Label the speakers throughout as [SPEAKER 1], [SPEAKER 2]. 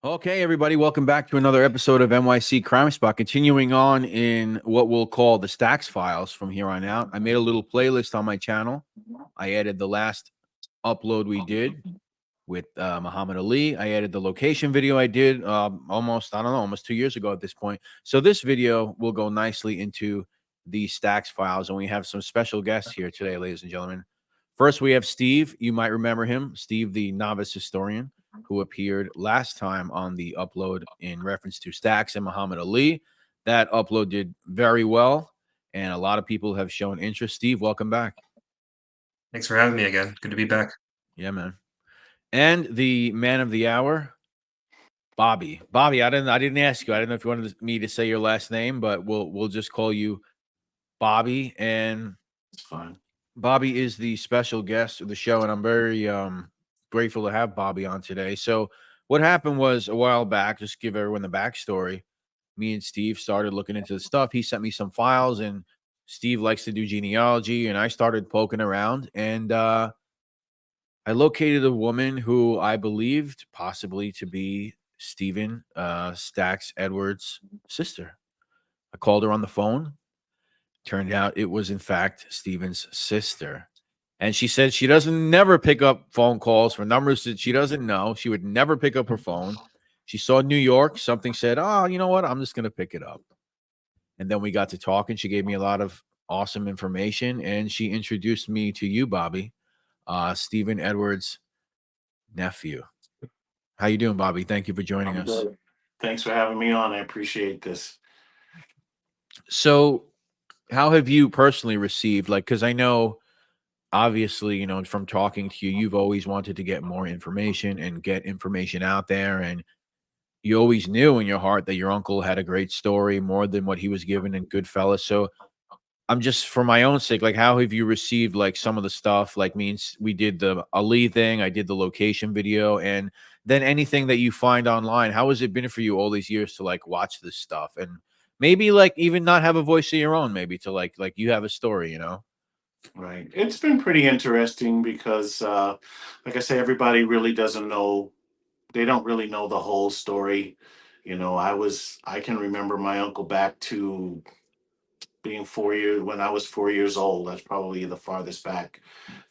[SPEAKER 1] Okay, everybody, welcome back to another episode of NYC Crime Spot. Continuing on in what we'll call the Stacks files from here on out. I made a little playlist on my channel. I added the last upload we did with Muhammad Ali. I added the location video I did almost 2 years ago at this point. So this video will go nicely into the Stacks files, and we have some special guests here today, ladies and gentlemen. First, we have Steve. You might remember him, Steve the Novice Historian, who appeared last time on the upload in reference to Stacks and Muhammad Ali. That upload did very well, and a lot of people have shown interest. Steve, welcome back.
[SPEAKER 2] Thanks for having me again. Good to be back.
[SPEAKER 1] Yeah, man. And the man of the hour, Bobby. Bobby, I didn't ask you. I didn't know if you wanted me to say your last name, but we'll just call you Bobby. And
[SPEAKER 3] It's fine.
[SPEAKER 1] Bobby is the special guest of the show, and I'm very grateful to have Bobby on today. So what happened was a while back, just give everyone the backstory. Me and Steve started looking into the stuff. He sent me some files, and Steve likes to do genealogy, and I started poking around, and I located a woman who I believed possibly to be Stephen Stacks Edwards' sister. I called her on the phone. Turned out it was, in fact, Stephen's sister. And she said she doesn't never pick up phone calls for numbers that she doesn't know. She would never pick up her phone. She saw New York. Something said, oh, you know what? I'm just going to pick it up. And then we got to talking. She gave me a lot of awesome information. And she introduced me to you, Bobby, Stephen Edwards' nephew. How you doing, Bobby? Thank you for joining us.
[SPEAKER 3] Good. Thanks for having me on. I appreciate this.
[SPEAKER 1] So how have you personally received, like, because I know obviously, from talking to you, you've always wanted to get more information and get information out there. And you always knew in your heart that your uncle had a great story, more than what he was given in Goodfellas. So I'm just, for my own sake, like, how have you received, like, some of the stuff? Like, means we did the Ali thing, I did the location video, and then anything that you find online. How has it been for you all these years to, like, watch this stuff and maybe, like, even not have a voice of your own, maybe to like you have a story?
[SPEAKER 3] Right. It's been pretty interesting because, like I say, everybody really doesn't know, they don't really know the whole story. I can remember my uncle back to being 4 years, when I was 4 years old. That's probably the farthest back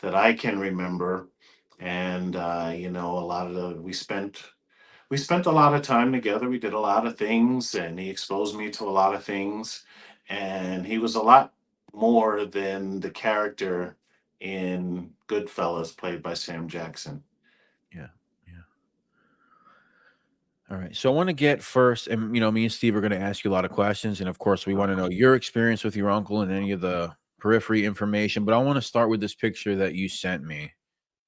[SPEAKER 3] that I can remember. And, a lot of we spent a lot of time together. We did a lot of things, and he exposed me to a lot of things. And he was a lot more than the character in Goodfellas, played by Sam Jackson.
[SPEAKER 1] Yeah, yeah. All right. So I want to get first, and me and Steve are going to ask you a lot of questions, and of course, we want to know your experience with your uncle and any of the periphery information. But I want to start with this picture that you sent me.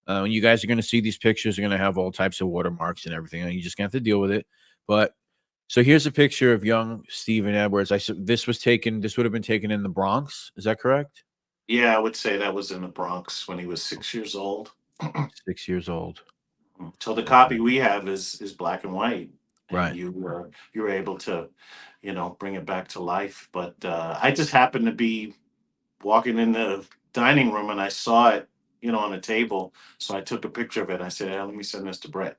[SPEAKER 1] You guys are going to see these pictures. They're going to have all types of watermarks and everything, and you just have to deal with it. But so here's a picture of young Stephen Edwards. I said this would have been taken in the Bronx. Is that correct?
[SPEAKER 3] Yeah, I would say that was in the Bronx when he was 6 years old.
[SPEAKER 1] 6 years old.
[SPEAKER 3] So the
[SPEAKER 1] Okay.
[SPEAKER 3] copy we have is black and white, and
[SPEAKER 1] Right.
[SPEAKER 3] you were able to, bring it back to life. But I just happened to be walking in the dining room, and I saw it, on a table. So I took a picture of it. I said, let me send this to Brett.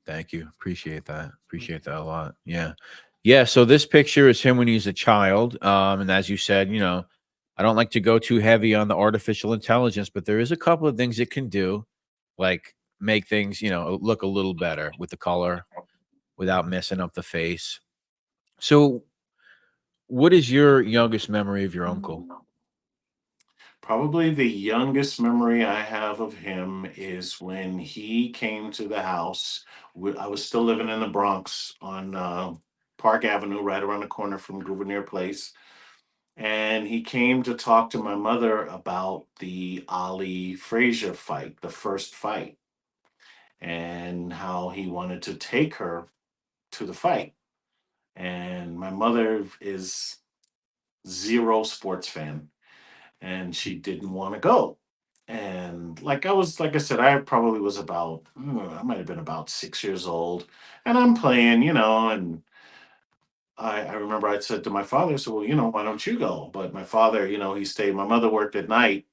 [SPEAKER 1] Thank you. Appreciate that. Appreciate that a lot. Yeah. Yeah. So this picture is him when he's a child. And as you said, I don't like to go too heavy on the artificial intelligence, but there is a couple of things it can do, like make things, look a little better with the color without messing up the face. So what is your youngest memory of your uncle?
[SPEAKER 3] Probably the youngest memory I have of him is when he came to the house. I was still living in the Bronx on Park Avenue, right around the corner from Gouverneur Place. And he came to talk to my mother about the Ali Frazier fight, the first fight, and how he wanted to take her to the fight. And my mother is zero sports fan, and she didn't want to go. And like I said, I probably was about, I might have been about 6 years old, and I'm playing, and I remember I said to my father, I said, well, why don't you go? But my father, he stayed. My mother worked at night,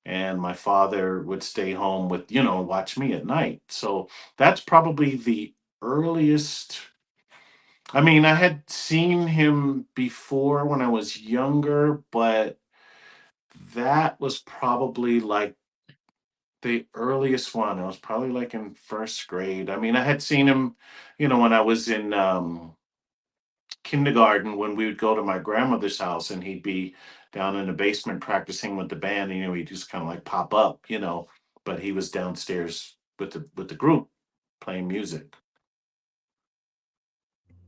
[SPEAKER 3] and my father would stay home with, watch me at night. So that's probably the earliest, I mean, I had seen him before when I was younger, but that was probably like the earliest one. I was probably like in first grade. I mean, I had seen him, when I was in kindergarten, when we would go to my grandmother's house and he'd be down in the basement practicing with the band. He'd just kind of like pop up, but he was downstairs with the group playing music.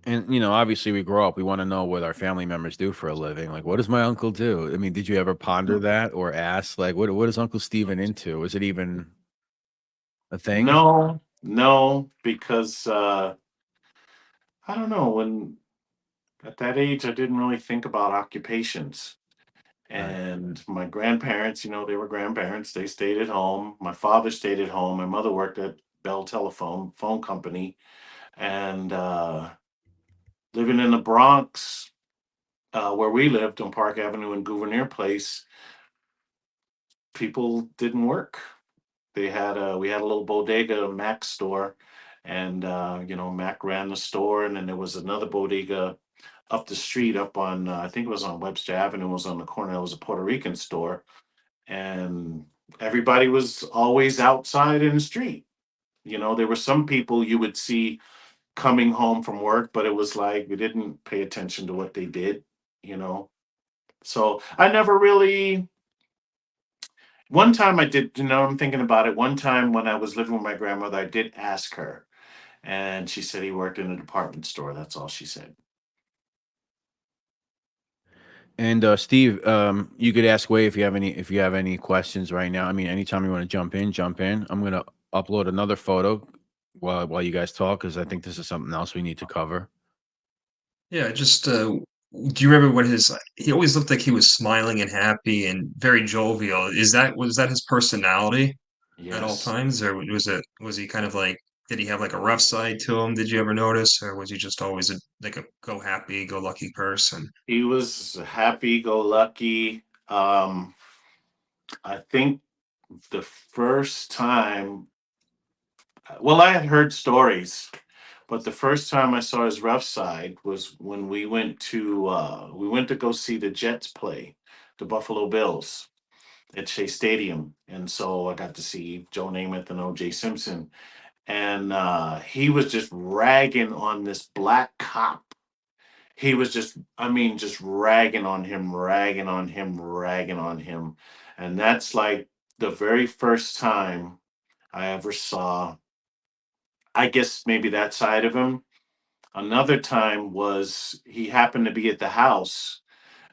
[SPEAKER 1] And obviously we grow up, we want to know what our family members do for a living. Like, what does my uncle do? I mean, did you ever ponder that or ask, like, what is Uncle Steven into? Is it even a thing?
[SPEAKER 3] No, no, because I don't know. When at that age, I didn't really think about occupations.
[SPEAKER 1] Right.
[SPEAKER 3] And my grandparents, they were grandparents. They stayed at home. My father stayed at home. My mother worked at Bell Telephone phone company, and living in the Bronx, where we lived on Park Avenue and Gouverneur Place, people didn't work. We had a little bodega, Mac store, and Mac ran the store, and then there was another bodega up the street, up on I think it was on Webster Avenue, was on the corner. It was a Puerto Rican store, and everybody was always outside in the street. There were some people you would see coming home from work, but it was like we didn't pay attention to what they did. You know, so I never really. One time I did. I'm thinking about it. One time when I was living with my grandmother, I did ask her, and she said he worked in a department store. That's all she said.
[SPEAKER 1] And Steve, you could ask Way if you have any questions right now. I mean, anytime you want to jump in, jump in. I'm gonna upload another photo while you guys talk because I think this is something else we need to cover.
[SPEAKER 2] Yeah, just do you remember what his he always looked like he was smiling and happy and very jovial. Was that his personality at all
[SPEAKER 3] Yes,
[SPEAKER 2] times, or was he kind of like did he have like a rough side to him? Did you ever notice, or was he just always like a go happy, go lucky person?
[SPEAKER 3] he was happy-go-lucky. I think the first time, well, I had heard stories, but the first time I saw his rough side was when we went to go see the Jets play, the Buffalo Bills at Shea Stadium, and so I got to see Joe Namath and O.J. Simpson, and he was just ragging on this black cop. He was just, I mean, just ragging on him, ragging on him, ragging on him, and that's like the very first time I ever saw, I guess, maybe that side of him. Another time was he happened to be at the house,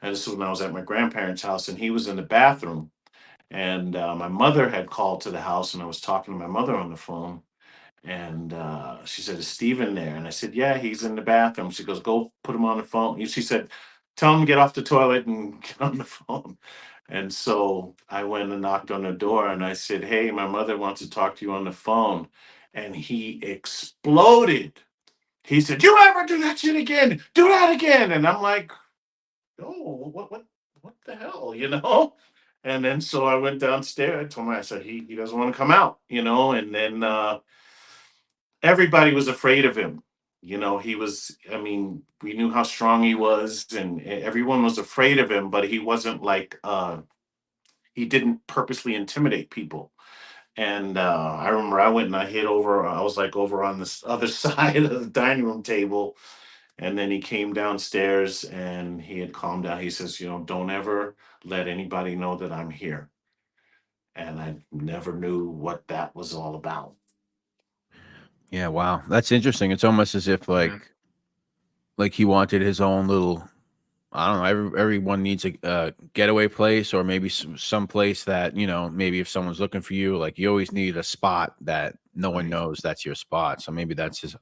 [SPEAKER 3] and this was when I was at my grandparents' house, and he was in the bathroom. And my mother had called to the house, and I was talking to my mother on the phone. And she said, "Is Steven there?" And I said, "Yeah, he's in the bathroom." She goes, "Go put him on the phone." She said, "Tell him to get off the toilet and get on the phone." And so I went and knocked on the door and I said, "Hey, my mother wants to talk to you on the phone." And he exploded. He said, "You ever do that shit again? Do that again." And I'm like, "Oh, what the hell?" And then so I went downstairs. I told him, I said, he doesn't want to come out, and then everybody was afraid of him. He was, I mean, we knew how strong he was, and everyone was afraid of him, but he wasn't like, he didn't purposely intimidate people. And I remember I went and I hid over, I was like over on this other side of the dining room table. And then he came downstairs and he had calmed down. He says, "Don't ever let anybody know that I'm here." And I never knew what that was all about.
[SPEAKER 1] Yeah, wow, that's interesting. It's almost as if
[SPEAKER 2] Yeah.
[SPEAKER 1] like he wanted his own little. I don't know. Everyone needs a getaway place, or maybe some place that maybe if someone's looking for you, like you always need a spot that no one
[SPEAKER 3] Right.
[SPEAKER 1] knows that's your spot. So maybe that's his.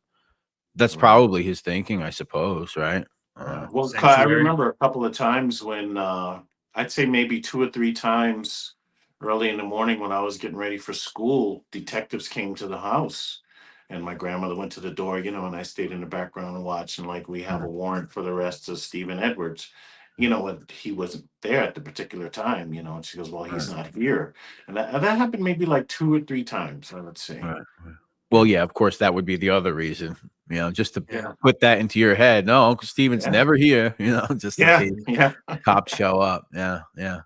[SPEAKER 1] That's
[SPEAKER 3] Right.
[SPEAKER 1] probably his thinking, I suppose. Right?
[SPEAKER 3] Well, I
[SPEAKER 2] Sanctuary.
[SPEAKER 3] remember a couple of times when I'd say maybe two or three times early in the morning when I was getting ready for school, detectives came to the house and my grandmother went to the door, and I stayed in the background and watched. And like, we have a
[SPEAKER 1] Right.
[SPEAKER 3] warrant for the arrest of Stephen Edwards, and he wasn't there at the particular time, and she goes, "Well, he's
[SPEAKER 1] Right.
[SPEAKER 3] not here." And that happened maybe like two or three times, I would say.
[SPEAKER 1] Right. Right. Well, yeah, of course, that would be the other reason, just to
[SPEAKER 2] Yeah.
[SPEAKER 1] put that into your head. No, Uncle Steven's
[SPEAKER 3] Yeah.
[SPEAKER 1] never here, just in
[SPEAKER 3] Yeah,
[SPEAKER 1] case
[SPEAKER 3] yeah.
[SPEAKER 1] cops show up. Yeah, yeah.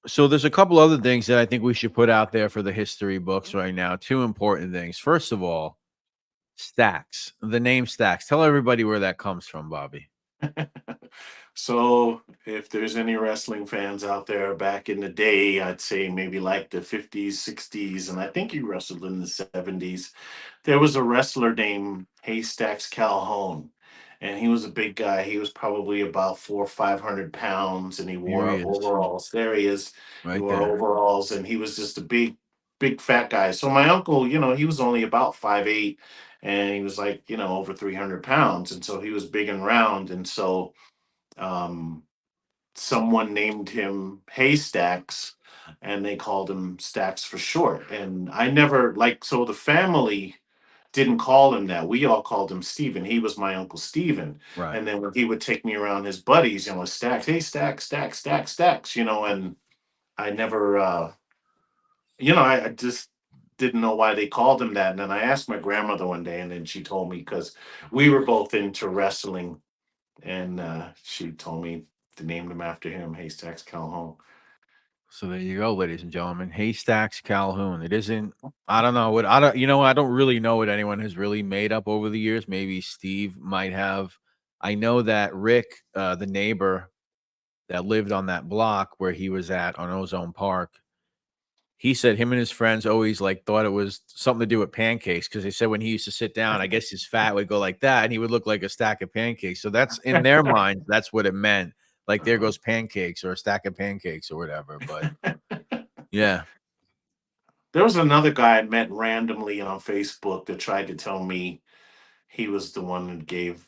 [SPEAKER 1] So there's a couple other things that I think we should put out there for the history books right now. Two important things. First of all, Stacks. The name Stacks. Tell everybody where that comes from, Bobby.
[SPEAKER 3] So, if there's any wrestling fans out there back in the day, I'd say maybe like the 50s, 60s, and I think he wrestled in the 70s. There was a wrestler named Haystacks Calhoun, and he was a big guy. He was probably about 400 or 500 pounds, and he
[SPEAKER 1] Here he
[SPEAKER 3] wore
[SPEAKER 1] is,
[SPEAKER 3] overalls. There he is. He
[SPEAKER 1] right
[SPEAKER 3] wore
[SPEAKER 1] there.
[SPEAKER 3] overalls, and he was just a big, big fat guy. So my uncle, he was only about 5'8", and he was like, over 300 pounds, and so he was big and round, and so um, someone named him Haystacks, and they called him Stacks for short. And I never so the family didn't call him that. We all called him Steven. He was my Uncle Steven.
[SPEAKER 1] Right.
[SPEAKER 3] And then when he would take me around his buddies, Stacks, hey, Stacks, Stacks, Stacks, Stacks, and I never, I just didn't know why they called him that. And then I asked my grandmother one day, and then she told me because we were both into wrestling, and she told me to name him after him, Haystacks Calhoun.
[SPEAKER 1] So there you go, ladies and gentlemen. Haystacks Calhoun. It isn't. I don't know what I don't. I don't really know what anyone has really made up over the years. Maybe Steve might have. I know that Rick, the neighbor that lived on that block where he was at on Ozone Park, he said him and his friends always thought it was something to do with pancakes because they said when he used to sit down, I guess his fat would go like that and he would look like a stack of pancakes. So that's in their mind, that's what it meant. Like there goes pancakes or a stack of pancakes or whatever. But yeah.
[SPEAKER 3] There was another guy I met randomly on Facebook that tried to tell me he was the one that gave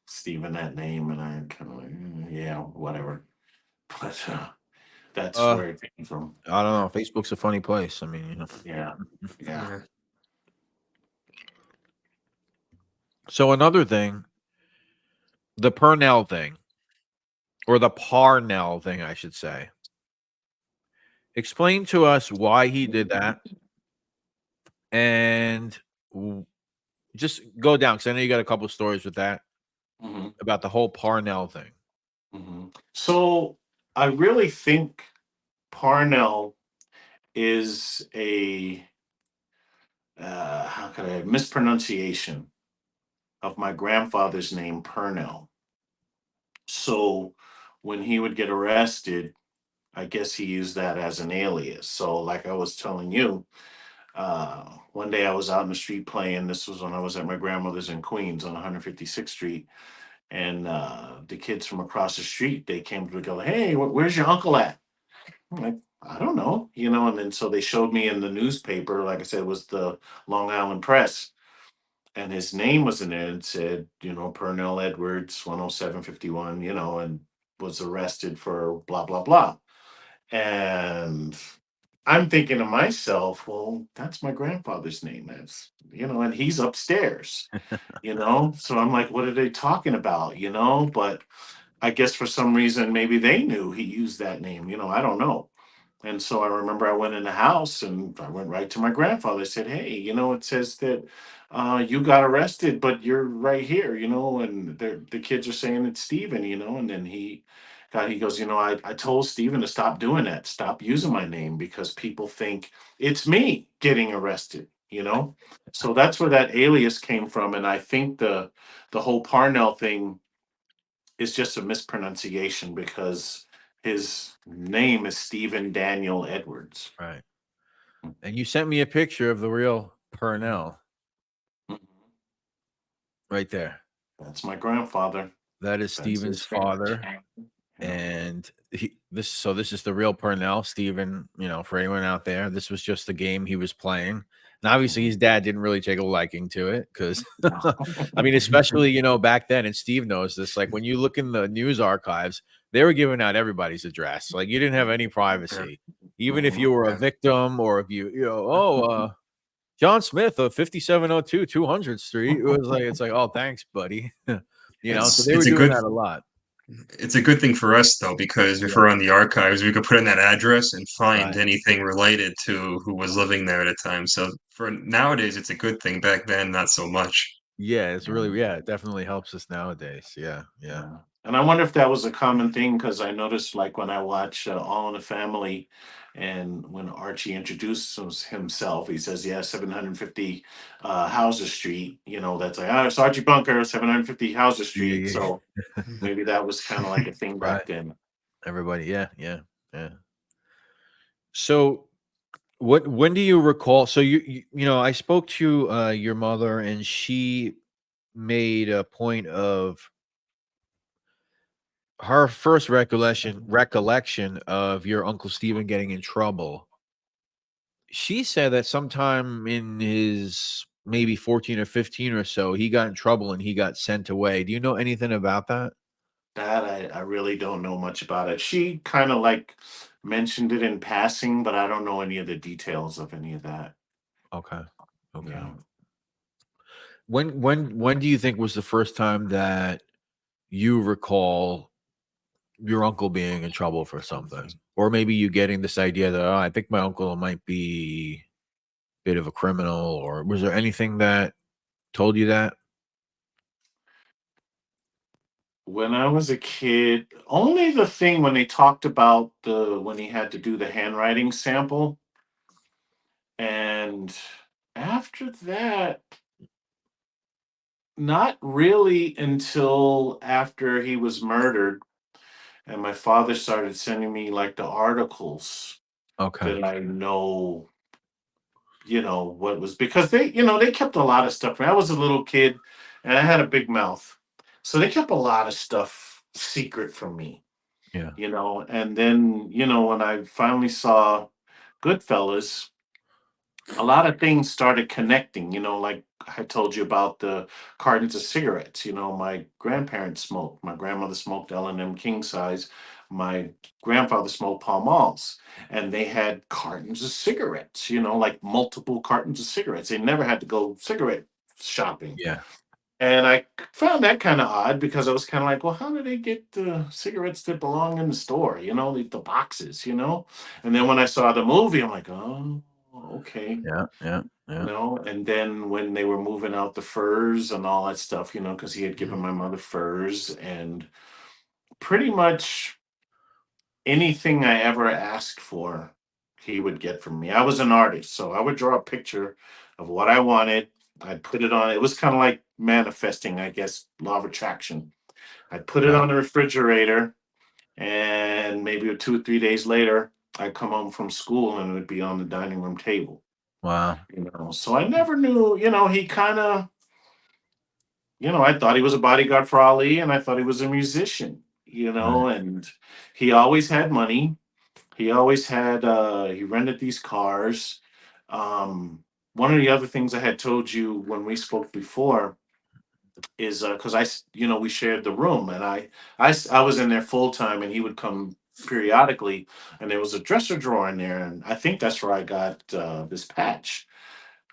[SPEAKER 3] Steven that name, and I kind of like, yeah, whatever. But that's
[SPEAKER 1] Uh,
[SPEAKER 3] where it came from.
[SPEAKER 1] I don't know. Facebook's a funny place. I mean,
[SPEAKER 3] Yeah, yeah.
[SPEAKER 2] Yeah.
[SPEAKER 1] So another thing, the Purnell thing, or the Parnell thing, I should say. Explain to us why he did that, and just go down because I know you got a couple stories with that
[SPEAKER 3] hmm
[SPEAKER 1] about the whole Parnell thing.
[SPEAKER 3] So I really think Parnell is a how could I mispronunciation of my grandfather's name, Purnell. So when he would get arrested, I guess he used that as an alias. So, like I was telling you, one day I was out in the street playing. This was when I was at my grandmother's in Queens on 156th Street, and the kids from across the street they came to go, "Hey, where's your uncle at?" I'm like, "I don't know," And then so they showed me in the newspaper. Like I said, it was the Long Island Press, and his name was in there and said, Purnell Edwards, 10751, and was arrested for blah blah blah. And I'm thinking to myself, well, that's my grandfather's name. And he's upstairs, So I'm like, what are they talking about, But I guess for some reason, maybe they knew he used that name, I don't know. And so I remember I went in the house and I went right to my grandfather. I said, "Hey, it says that you got arrested, but you're right here, and the kids are saying it's Steven, And then he goes, I told Steven to stop doing that, stop using my name because people think it's me getting arrested. So that's where that alias came from. And I think the whole Parnell thing is just a mispronunciation because his name is Stephen Daniel Edwards.
[SPEAKER 1] Right. And you sent me a picture of the real Purnell
[SPEAKER 3] Mhm.
[SPEAKER 1] right there.
[SPEAKER 3] That's my grandfather.
[SPEAKER 1] That is
[SPEAKER 3] That's
[SPEAKER 1] Stephen's
[SPEAKER 3] his family.
[SPEAKER 1] father.
[SPEAKER 3] Yeah.
[SPEAKER 1] And this is the real Purnell, Stephen, for anyone out there. This was just the game he was playing. And obviously his dad didn't really take a liking to it because I mean, especially, back then, and Steve knows this, like when you look in the news archives, they were giving out everybody's address. Like you didn't have any privacy. Even if you were a
[SPEAKER 2] Yeah.
[SPEAKER 1] victim or if John Smith of 5702 200th Street. It's like, oh, thanks, buddy. So they were doing that a lot.
[SPEAKER 2] It's a good thing for us though, because if
[SPEAKER 1] Yeah.
[SPEAKER 2] we're on the archives, we could put in that address and find
[SPEAKER 1] Right.
[SPEAKER 2] anything related to who was living there at a time. So for nowadays, it's a good thing. Back then, not so much.
[SPEAKER 1] Yeah, it's
[SPEAKER 3] Yeah.
[SPEAKER 1] really, yeah, it definitely helps us nowadays. Yeah, yeah.
[SPEAKER 3] Yeah. And I wonder if that was a common thing because I noticed, like, when I watch All in the Family, and when Archie introduces himself, he says, "Yeah, 750 Hauser Street." That's like, "Oh, it's Archie Bunker, 750 Hauser
[SPEAKER 1] Yeah,
[SPEAKER 3] Street."
[SPEAKER 1] yeah.
[SPEAKER 3] So maybe that was kind of like a thing
[SPEAKER 1] Right.
[SPEAKER 3] back then.
[SPEAKER 1] Everybody, yeah, yeah, yeah. So when do you recall? So I spoke to your mother, and she made a point of her first recollection of your Uncle Stephen getting in trouble. She said that sometime in his maybe 14 or 15 or so, he got in trouble and he got sent away. Do you know anything about that?
[SPEAKER 3] That I really don't know much about it. She kind of like mentioned it in passing, but I don't know any of the details of any of that.
[SPEAKER 1] Okay. Okay.
[SPEAKER 3] Yeah.
[SPEAKER 1] When do you think was the first time that you recall your uncle being in trouble for something? Or maybe you getting this idea that, oh, I think my uncle might be a bit of a criminal, or was there anything that told you that?
[SPEAKER 3] When I was a kid, only the thing when they talked about the when he had to do the handwriting sample, and after that, not really until after he was murdered, and my father started sending me like the articles
[SPEAKER 1] Okay.
[SPEAKER 3] that I know, what was because they kept a lot of stuff. When I was a little kid and I had a big mouth. So they kept a lot of stuff secret from me.
[SPEAKER 1] Yeah.
[SPEAKER 3] And then when I finally saw Goodfellas, a lot of things started connecting. Like I told you about the cartons of cigarettes. My grandparents smoked. My grandmother smoked L&M king size. My grandfather smoked Pall Malls, and they had cartons of cigarettes. Like multiple cartons of cigarettes. They never had to go cigarette shopping.
[SPEAKER 1] Yeah.
[SPEAKER 3] And I found that kind of odd because I was kind of like, well, how do they get the cigarettes that belong in the store? The boxes. And then when I saw the movie, I'm like, oh, okay.
[SPEAKER 1] Yeah. Yeah. Yeah.
[SPEAKER 3] And then when they were moving out the furs and all that stuff, because he had given
[SPEAKER 2] Mhm.
[SPEAKER 3] my mother furs, and pretty much anything I ever asked for, he would get from me. I was an artist, so I would draw a picture of what I wanted. I'd put it on. It was kind of like manifesting, I guess, law of attraction. I'd put it
[SPEAKER 1] Right.
[SPEAKER 3] on the refrigerator, and maybe 2 or 3 days later, I'd come home from school and it would be on the dining room table.
[SPEAKER 1] Wow.
[SPEAKER 3] So I never knew, he kind of, I thought he was a bodyguard for Ali, and I thought he was a musician,
[SPEAKER 1] Right.
[SPEAKER 3] and he always had money. He always had, he rented these cars. Um, One of the other things I had told you when we spoke before is because we shared the room, and I was in there full time, and he would come periodically, and there was a dresser drawer in there, and I think that's where I got this patch.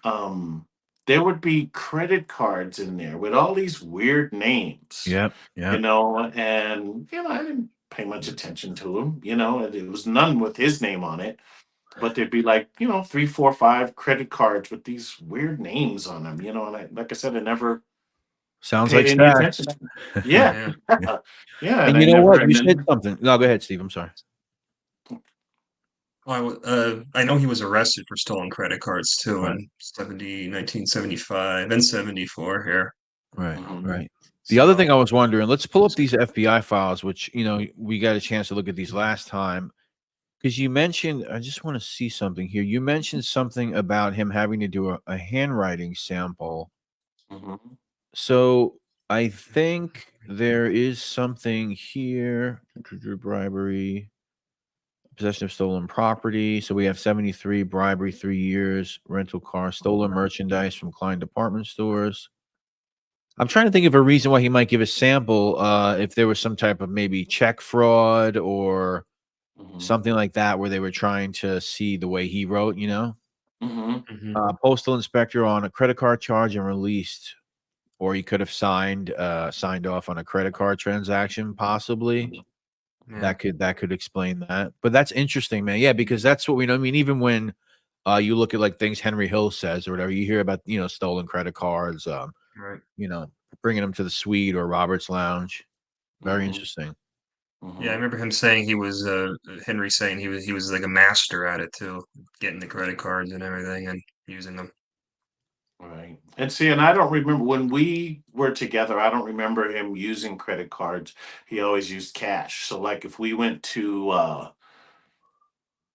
[SPEAKER 3] um, there would be credit cards in there with all these weird names,
[SPEAKER 1] Yep. Yep.
[SPEAKER 3] and I didn't pay much attention to them. It was none with his name on it, but there'd be like, three, four, five credit cards with these weird names on them, and like I said, I never
[SPEAKER 1] Sounds
[SPEAKER 3] paid
[SPEAKER 1] like
[SPEAKER 3] any
[SPEAKER 1] Stack.
[SPEAKER 3] attention to them. Yeah.
[SPEAKER 2] Yeah.
[SPEAKER 3] Yeah, and
[SPEAKER 1] And
[SPEAKER 3] I
[SPEAKER 1] you know
[SPEAKER 3] never,
[SPEAKER 1] what? You
[SPEAKER 3] and
[SPEAKER 1] said
[SPEAKER 3] then,
[SPEAKER 1] something. No, go ahead, Steve. I'm sorry.
[SPEAKER 2] Well, I know he was arrested for stolen credit cards too
[SPEAKER 1] Right.
[SPEAKER 2] in 1975 and 74 here.
[SPEAKER 1] Right.
[SPEAKER 3] Mhm.
[SPEAKER 1] Right. The other thing
[SPEAKER 2] So,
[SPEAKER 1] I was wondering, let's pull up these FBI files, which we got a chance to look at these last time. Because you mentioned, I just want to see something here. You mentioned something about him having to do a handwriting sample.
[SPEAKER 3] Mhm.
[SPEAKER 1] So I think there is something here. Bribery, possession of stolen property. So we have 73, bribery, 3 years, rental car, stolen merchandise from Klein department stores. I'm trying to think of a reason why he might give a sample, if there was some type of maybe check fraud or
[SPEAKER 3] Mhm.
[SPEAKER 1] something like that, where they were trying to see the way he wrote.
[SPEAKER 3] Mhm.
[SPEAKER 2] mhm,
[SPEAKER 1] Postal inspector on a credit card charge and released, or he could have signed off on a credit card transaction, possibly.
[SPEAKER 2] yeah,
[SPEAKER 1] That could explain that. But that's interesting, man. Yeah, because that's what we know. I mean, even when You look at like things Henry Hill says or whatever. You hear about stolen credit cards.
[SPEAKER 2] Right.
[SPEAKER 1] Bringing them to the suite or Robert's Lounge. Very
[SPEAKER 3] Mhm,
[SPEAKER 1] interesting.
[SPEAKER 2] Yeah, I
[SPEAKER 3] mhm.
[SPEAKER 2] remember him saying he was Henry saying he was like a master at it too, getting the credit cards and everything and using them.
[SPEAKER 3] Right. And see, and I don't remember when we were together, I don't remember him using credit cards. He always used cash. So like if we went to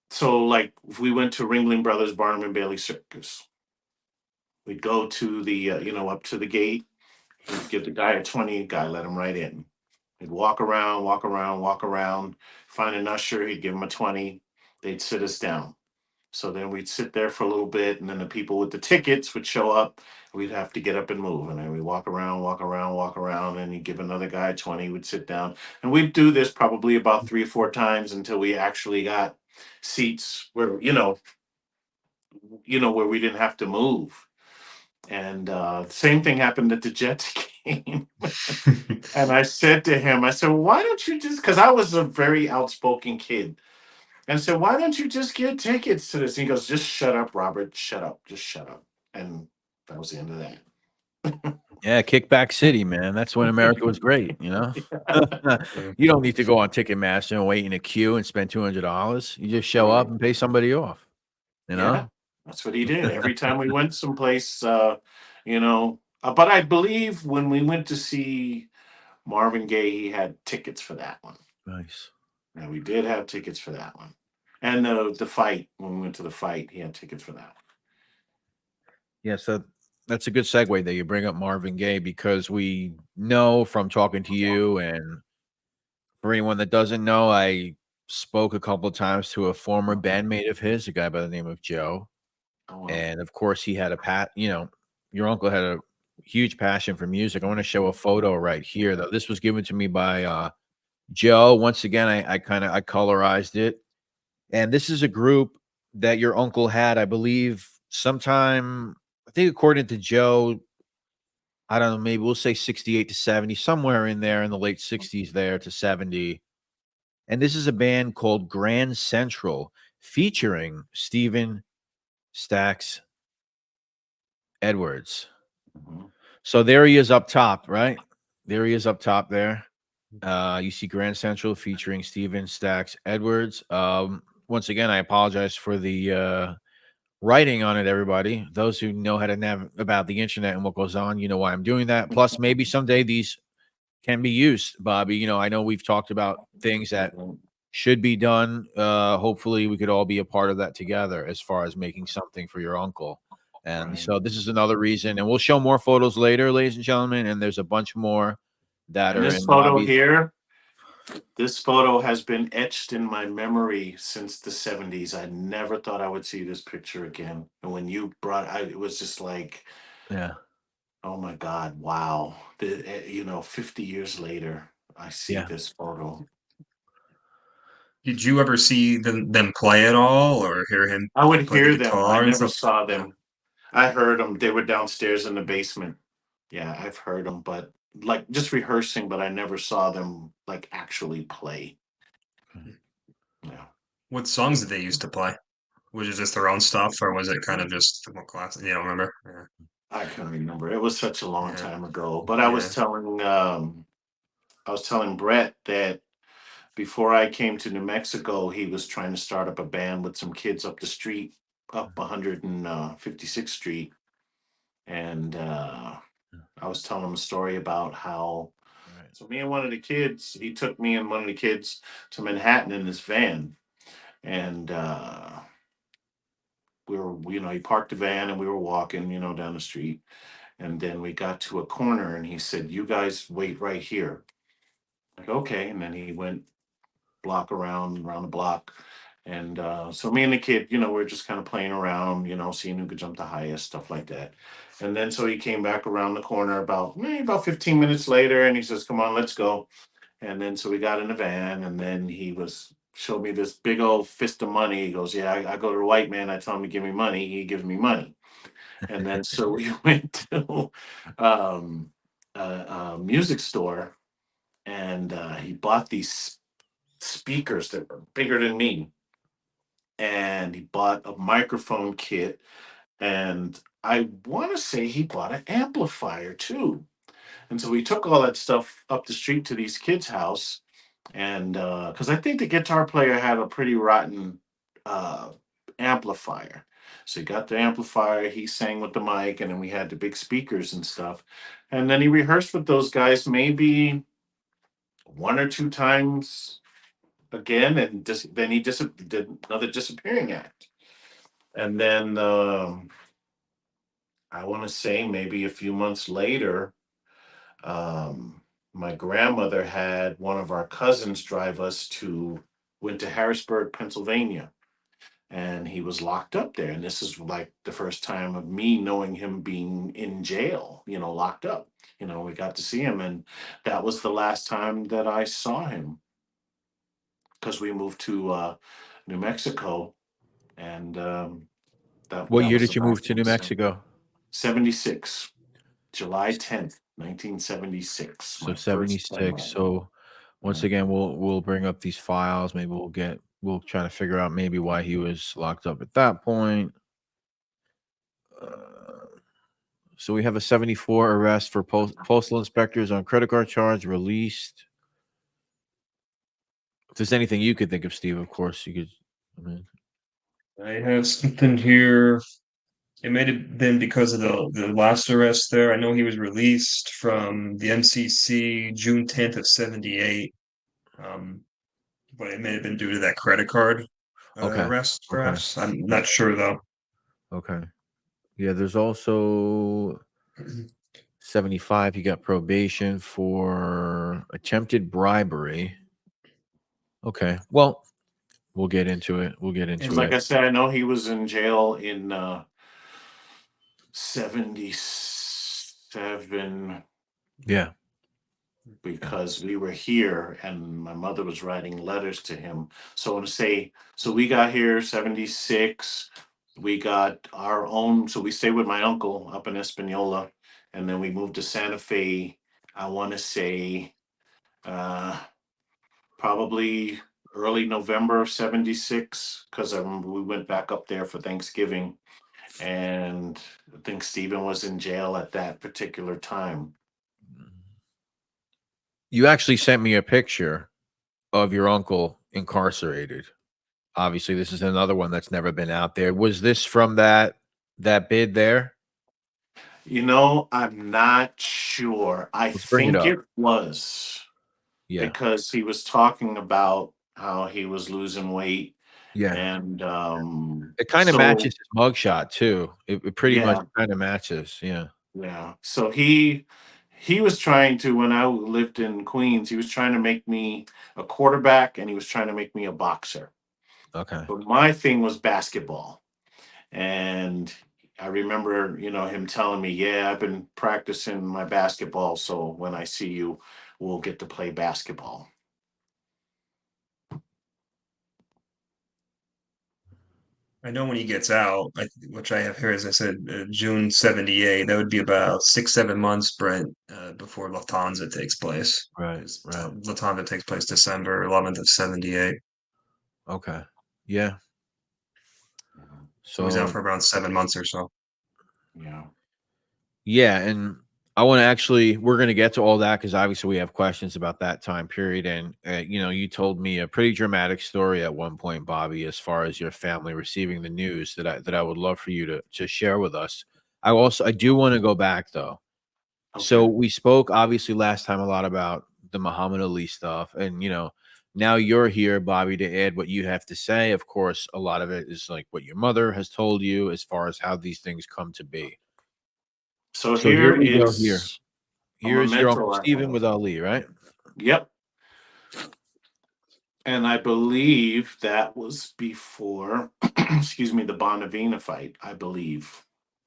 [SPEAKER 3] Ringling Brothers Barnum and Bailey Circus, we'd go to the up to the gate. He'd give the guy a 20, guy let him right in. He'd walk around, walk around, walk around, find an usher, he'd give him a 20. They'd sit us down. So then we'd sit there for a little bit, and then the people with the tickets would show up. We'd have to get up and move. And then we walk around, walk around, walk around, and he'd give another guy 20, would sit down. And we'd do this probably about 3 or 4 times until we actually got seats where, where we didn't have to move. And same thing happened at the Jets game. And I said to him, I said, why don't you just, because I was a very outspoken kid. And I said, why don't you just get tickets to this? And he goes, just shut up, Robert. Shut up. Just shut up. And that was the end of that.
[SPEAKER 1] Yeah, Kickback City, man. That's when America was great.
[SPEAKER 2] Yeah.
[SPEAKER 1] You don't need to go on Ticketmaster and wait in a queue and spend $200. You just show up
[SPEAKER 3] Right.
[SPEAKER 1] and pay somebody off. You
[SPEAKER 3] Yeah,
[SPEAKER 1] know.
[SPEAKER 3] that's what he did. Every time we went someplace, but I believe when we went to see Marvin Gaye, he had tickets for that one.
[SPEAKER 1] Nice.
[SPEAKER 3] And we did have tickets for that one. And the fight, when we went to the fight, he had tickets for that
[SPEAKER 1] Yeah, so that's a good segue that you bring up Marvin Gaye because we know from talking to you, and for anyone that doesn't know, I spoke a couple of times to a former bandmate of his, a guy by the name of Joe.
[SPEAKER 3] one. Oh, well.
[SPEAKER 1] And of course, he had your uncle had a huge passion for music. I want to show a photo right here, though. This was given to me by Joe. Once again, I colorized it. And this is a group that your uncle had, I believe, sometime, I think according to Joe, I don't know, maybe we'll say 68 to 70, somewhere in there in the late 60s there to 70. And this is a band called Grand Central featuring Steven Stacks Edwards.
[SPEAKER 3] Mhm.
[SPEAKER 1] So there he is up top, right? There he is up top there. You see Grand Central featuring Steven Stacks Edwards. Once again, I apologize for the writing on it, everybody. Those who know how to about the internet and what goes on, you know why I'm doing that. Plus, maybe someday these can be used, Bobby. I know we've talked about things that should be done. Hopefully, we could all be a part of that together as far as making something for your uncle. And
[SPEAKER 3] Right.
[SPEAKER 1] so this is another reason, and we'll show more photos later, ladies and gentlemen. And there's a bunch more that
[SPEAKER 3] And
[SPEAKER 1] are
[SPEAKER 3] this
[SPEAKER 1] in
[SPEAKER 3] photo
[SPEAKER 1] Bobby's.
[SPEAKER 3] here, this photo has been etched in my memory since the 70s. I never thought I would see this picture again. And when you it was just like,
[SPEAKER 1] Yeah,
[SPEAKER 3] oh my God, wow. 50 years later, I see
[SPEAKER 1] yeah.
[SPEAKER 3] this photo.
[SPEAKER 2] Did you ever see them play at all or hear him
[SPEAKER 3] I would
[SPEAKER 2] play the
[SPEAKER 3] hear them. I
[SPEAKER 2] guitar and
[SPEAKER 3] never
[SPEAKER 2] stuff?
[SPEAKER 3] saw
[SPEAKER 2] Yeah.
[SPEAKER 3] them. I heard them. They were downstairs in the basement. Yeah, I've heard them, but like just rehearsing, but I never saw them like actually play. Yeah.
[SPEAKER 2] What songs did they used to play? Was it just their own stuff or was it kind of just more classic? You don't remember? Yeah.
[SPEAKER 3] I can't remember. It was such a long
[SPEAKER 2] Yeah.
[SPEAKER 3] time ago. But
[SPEAKER 2] Yeah.
[SPEAKER 3] I was telling Brett that before I came to New Mexico, he was trying to start up a band with some kids up the street, up 156th Street. And I was telling him a story about how
[SPEAKER 1] Right.
[SPEAKER 3] so me and one of the kids, he took me and one of the kids to Manhattan in his van. And he parked the van and we were walking, down the street. And then we got to a corner and he said, you guys wait right here. Like, okay. And then he went block around the block. And so me and the kid, we're just kind of playing around, seeing who could jump the highest, stuff like that. And then so he came back around the corner about 15 minutes later and he says, come on, let's go. And then so we got in the van and then showed me this big old fist of money. He goes, yeah, I go to the white man. I tell him to give me money. He gives me money. And then so we went to um, a music store and he bought these speakers that were bigger than me. and he bought a microphone kit, and I want to say he bought an amplifier too. And so we took all that stuff up the street to these kids' house, and because I think the guitar player had a pretty rotten uh, amplifier. So he got the amplifier, he sang with the mic, and then we had the big speakers and stuff. And then he rehearsed with those guys maybe one or two times again, and then he did another disappearing act. And then I want to say maybe a few months later, um, my grandmother had one of our cousins drive us went to Harrisburg, Pennsylvania, and he was locked up there. And this is like the first time of me knowing him being in jail, locked up. We got to see him, and that was the last time that I saw him because we moved to New Mexico, and that
[SPEAKER 1] What
[SPEAKER 3] that
[SPEAKER 1] year
[SPEAKER 3] was
[SPEAKER 1] did
[SPEAKER 3] the
[SPEAKER 1] you move
[SPEAKER 3] last
[SPEAKER 1] to
[SPEAKER 3] time I
[SPEAKER 1] New
[SPEAKER 3] saw him.
[SPEAKER 1] Mexico?
[SPEAKER 3] 76, July 10th, 1976,
[SPEAKER 1] So
[SPEAKER 3] my first time
[SPEAKER 1] 76.
[SPEAKER 3] out.
[SPEAKER 1] So once
[SPEAKER 3] Yeah.
[SPEAKER 1] again, we'll bring up these files. Maybe we'll try to figure out maybe why he was locked up at that point. So we have a 74 arrest for postal inspectors on credit card charge released. If there's anything you could think of, Steve, of course you could. I mean,
[SPEAKER 2] I have something here. It may have been because of the last arrest there. I know he was released from the MCC June 10th of 78. But it may have been due to that credit card
[SPEAKER 1] okay,
[SPEAKER 2] arrest,
[SPEAKER 1] okay,
[SPEAKER 2] perhaps. I'm not sure though.
[SPEAKER 1] okay. Yeah, there's also 75. He got probation for attempted bribery. Okay, well, we'll get into it. We'll get
[SPEAKER 3] Because,
[SPEAKER 1] into
[SPEAKER 3] like
[SPEAKER 1] it.
[SPEAKER 3] I said, I know he was in jail in 77
[SPEAKER 1] Yeah.
[SPEAKER 3] because we were here and my mother was writing letters to him. So I want to say, so we got here 76. We got our own, so we stayed with my uncle up in Espanola, and then we moved to Santa Fe. I want to say uh, probably early November of 76, because I remember we went back up there for Thanksgiving, and I think Stephen was in jail at that particular time.
[SPEAKER 1] You actually sent me a picture of your uncle incarcerated. Obviously, this is another one that's never been out there. Was this from that bid there?
[SPEAKER 3] I'm not sure. I
[SPEAKER 1] Let's bring it
[SPEAKER 3] think
[SPEAKER 1] up.
[SPEAKER 3] it was
[SPEAKER 1] Yeah.
[SPEAKER 3] because he was talking about how he was losing weight,
[SPEAKER 1] Yeah.
[SPEAKER 3] and
[SPEAKER 1] It kind of
[SPEAKER 3] so
[SPEAKER 1] matches his mugshot too. It pretty much
[SPEAKER 3] yeah,
[SPEAKER 1] kind of matches. Yeah.
[SPEAKER 3] yeah. So he was trying to, when I lived in Queens, he was trying to make me a quarterback, and he was trying to make me a boxer.
[SPEAKER 1] Okay.
[SPEAKER 3] But my thing was basketball. And I remember, him telling me, "Yeah, I've been practicing my basketball, so when I see you, we'll get to play basketball."
[SPEAKER 2] I know when he gets out, which I have here, as I said, June 78, that would be about 6, 7 months, Brent, before Lufthansa takes place.
[SPEAKER 1] Right.
[SPEAKER 2] Because
[SPEAKER 1] Right.
[SPEAKER 2] Lufthansa takes place December 11th of 78.
[SPEAKER 1] Okay. Yeah.
[SPEAKER 2] So he's out
[SPEAKER 1] So
[SPEAKER 2] for around 7 months or so.
[SPEAKER 3] Yeah.
[SPEAKER 1] yeah, and I want to actually we're going to get to all that because obviously we have questions about that time period. And you told me a pretty dramatic story at one point, Bobby, as far as your family receiving the news that I would love for you to share with us. I do want to go back though. So
[SPEAKER 3] Okay.
[SPEAKER 1] we spoke obviously last time a lot about the Muhammad Ali stuff, and now you're here, Bobby, to add what you have to say. Of course, a lot of it is like what your mother has told you as far as how these things come to be.
[SPEAKER 3] So
[SPEAKER 1] So
[SPEAKER 3] here
[SPEAKER 1] here we go.
[SPEAKER 3] is a
[SPEAKER 1] Here's your Uncle
[SPEAKER 3] memento I
[SPEAKER 1] Stephen
[SPEAKER 3] have.
[SPEAKER 1] with Ali, right?
[SPEAKER 3] Yep. And I believe that was before, excuse me, the Bonavina fight, I believe.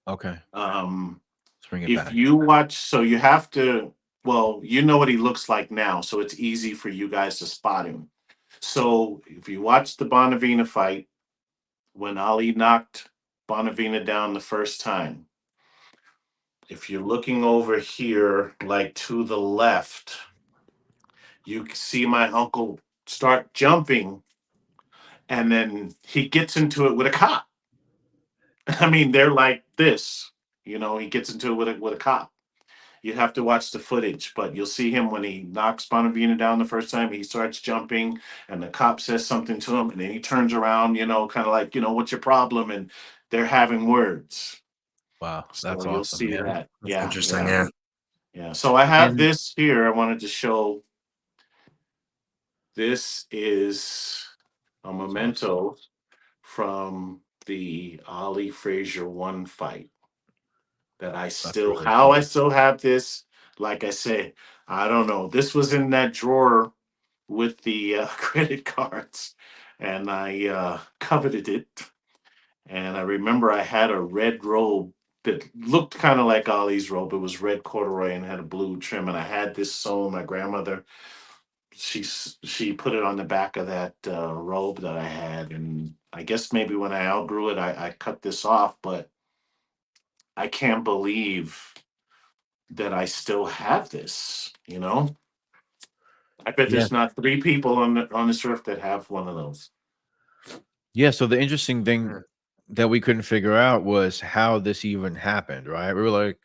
[SPEAKER 1] Okay,
[SPEAKER 3] Um,
[SPEAKER 1] let's bring it
[SPEAKER 3] if
[SPEAKER 1] back.
[SPEAKER 3] you watch, so you have to, well, you know what he looks like now, so it's easy for you guys to spot him. So if you watch the Bonavina fight, when Ali knocked Bonavina down the first time, if you're looking over here, like to the left, you see my uncle start jumping, and then he gets into it with a cop. I mean, they're like this, he gets into it with a cop. You have to watch the footage, but you'll see him when he knocks Bonavina down the first time. He starts jumping, and the cop says something to him, and then he turns around, kind of like, what's your problem? And they're having words.
[SPEAKER 1] Wow,
[SPEAKER 3] So
[SPEAKER 1] that's
[SPEAKER 3] you'll
[SPEAKER 1] awesome.
[SPEAKER 3] see
[SPEAKER 1] Yeah.
[SPEAKER 3] that.
[SPEAKER 2] That's
[SPEAKER 3] Yeah,
[SPEAKER 2] interesting.
[SPEAKER 3] yeah,
[SPEAKER 2] Yeah.
[SPEAKER 3] yeah. So I have
[SPEAKER 1] And
[SPEAKER 3] this here. I wanted to show. This is a
[SPEAKER 1] that's awesome.
[SPEAKER 3] memento from the Ali Frazier one fight that
[SPEAKER 1] That's really
[SPEAKER 3] how I
[SPEAKER 1] cool.
[SPEAKER 3] still have this. Like I said, I don't know. This was in that drawer with the credit cards, and I coveted it. And I remember I had a red robe that looked kind of like Ollie's robe. It was red corduroy and had a blue trim. And I had this sewn. My grandmother, she put it on the back of that robe that I had. And I guess maybe when I outgrew it, I cut this off. But I can't believe that I still have this. I bet
[SPEAKER 1] Yeah.
[SPEAKER 3] there's not three people on this earth that have one of those.
[SPEAKER 1] Yeah. So the interesting
[SPEAKER 2] Yeah.
[SPEAKER 1] thing that we couldn't figure out was how this even happened, right? We were like,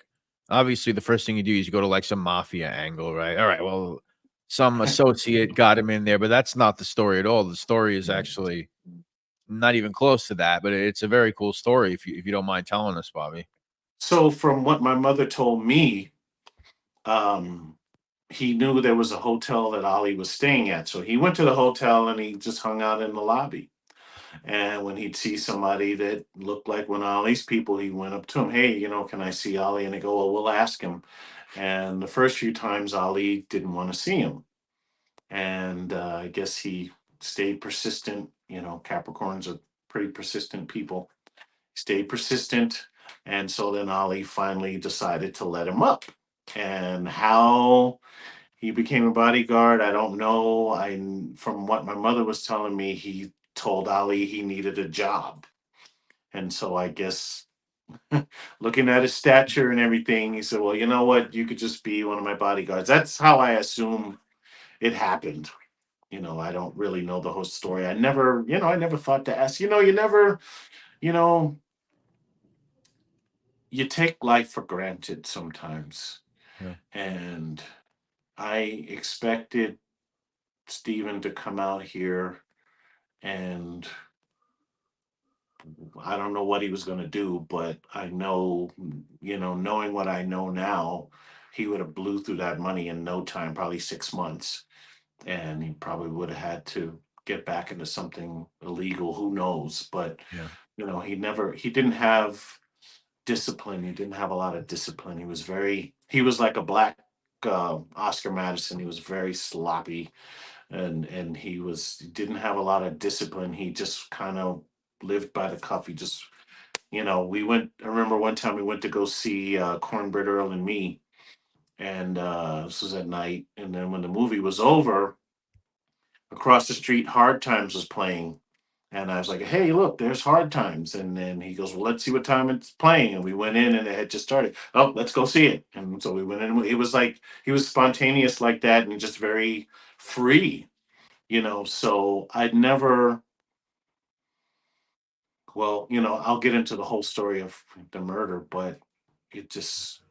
[SPEAKER 1] obviously, the first thing you do is you go to like some mafia angle, right? All right, well, some associate got him in there, but that's not the story at all. The story is actually not even close to that, but it's a very cool story if you don't mind telling us, Bobby.
[SPEAKER 3] So from what my mother told me, um, he knew there was a hotel that Ollie was staying at. So he went to the hotel and he just hung out in the lobby. And when he'd see somebody that looked like one of Ollie's people, he went up to him, hey, can I see Ollie? And they go, well, we'll ask him. And the first few times, Ollie didn't want to see him. And I guess he stayed persistent. Capricorns are pretty persistent people. Stayed persistent. And so then Ollie finally decided to let him up. And how he became a bodyguard, I don't know. From what my mother was telling me, he told Ali he needed a job. And so I guess looking at his stature and everything, he said, well, you know what? You could just be one of my bodyguards. That's how I assume it happened. I don't really know the whole story. I never thought to ask. You know, you take life for granted sometimes.
[SPEAKER 1] Yeah.
[SPEAKER 3] And I expected Steven to come out here, and I don't know what he was going to do, but I know, knowing what I know now, he would have blew through that money in no time, probably 6 months, and he probably would have had to get back into something illegal. Who knows? But
[SPEAKER 1] Yeah.
[SPEAKER 3] he didn't have discipline. He didn't have a lot of discipline. He was like a black Oscar Madison. He was very sloppy, and he didn't have a lot of discipline. He just kind of lived by the cuff. He just, I remember one time we went to go see Cornbread Earl and Me, and this was at night. And then when the movie was over, across the street, Hard Times was playing. And I was like, hey, look, there's Hard Times. And then he goes, well, let's see what time it's playing. And we went in and it had just started. Oh, let's go see it. And so we went in. It was like, he was spontaneous like that and just very free, So I'd never, well, I'll get into the whole story of the murder, but it just,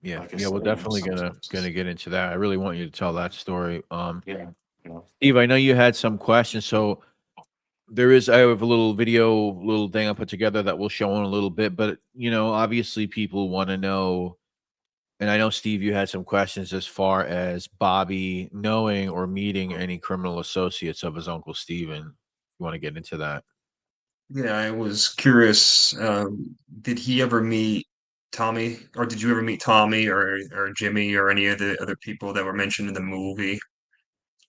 [SPEAKER 1] Yeah.
[SPEAKER 3] like I
[SPEAKER 1] Yeah. We're
[SPEAKER 3] said,
[SPEAKER 1] definitely gonna
[SPEAKER 3] sometimes,
[SPEAKER 1] get into that. I really want you to tell that story.
[SPEAKER 3] yeah,
[SPEAKER 1] Steve, I know you had some questions, so I have a little thing I put together that we'll show in a little bit, but obviously people want to know, and I know Steve, you had some questions as far as Bobby knowing or meeting any criminal associates of his uncle Steven. You want to get into that?
[SPEAKER 2] Yeah, I was curious. Did he ever meet Tommy, or did you ever meet Tommy or Jimmy or any of the other people that were mentioned in the movie?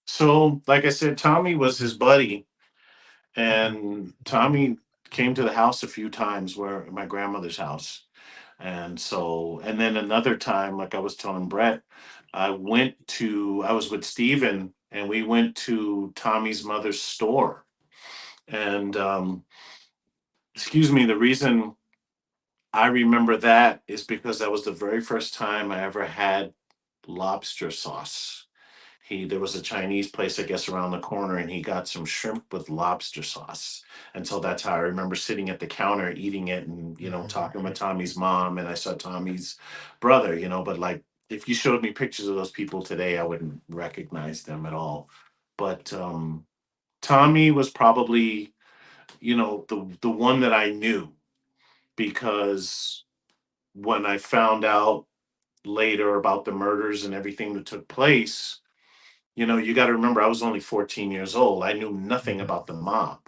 [SPEAKER 3] So, like I said, Tommy was his buddy,
[SPEAKER 2] Mhm.
[SPEAKER 3] and Tommy came to the house a few times, where my grandmother's house. And then another time, like I was telling Brett, I was with Steven and we went to Tommy's mother's store. And excuse me, the reason I remember that is because that was the very first time I ever had lobster sauce. There was a Chinese place, I guess, around the corner, and he got some shrimp with lobster sauce. And so that's how I remember sitting at the counter eating it and, talking with Tommy's mom. And I saw Tommy's brother, but like if you showed me pictures of those people today, I wouldn't recognize them at all. But Tommy was probably, the one that I knew, because when I found out later about the murders and everything that took place, you got to remember, I was only 14 years old. I knew nothing about the mob.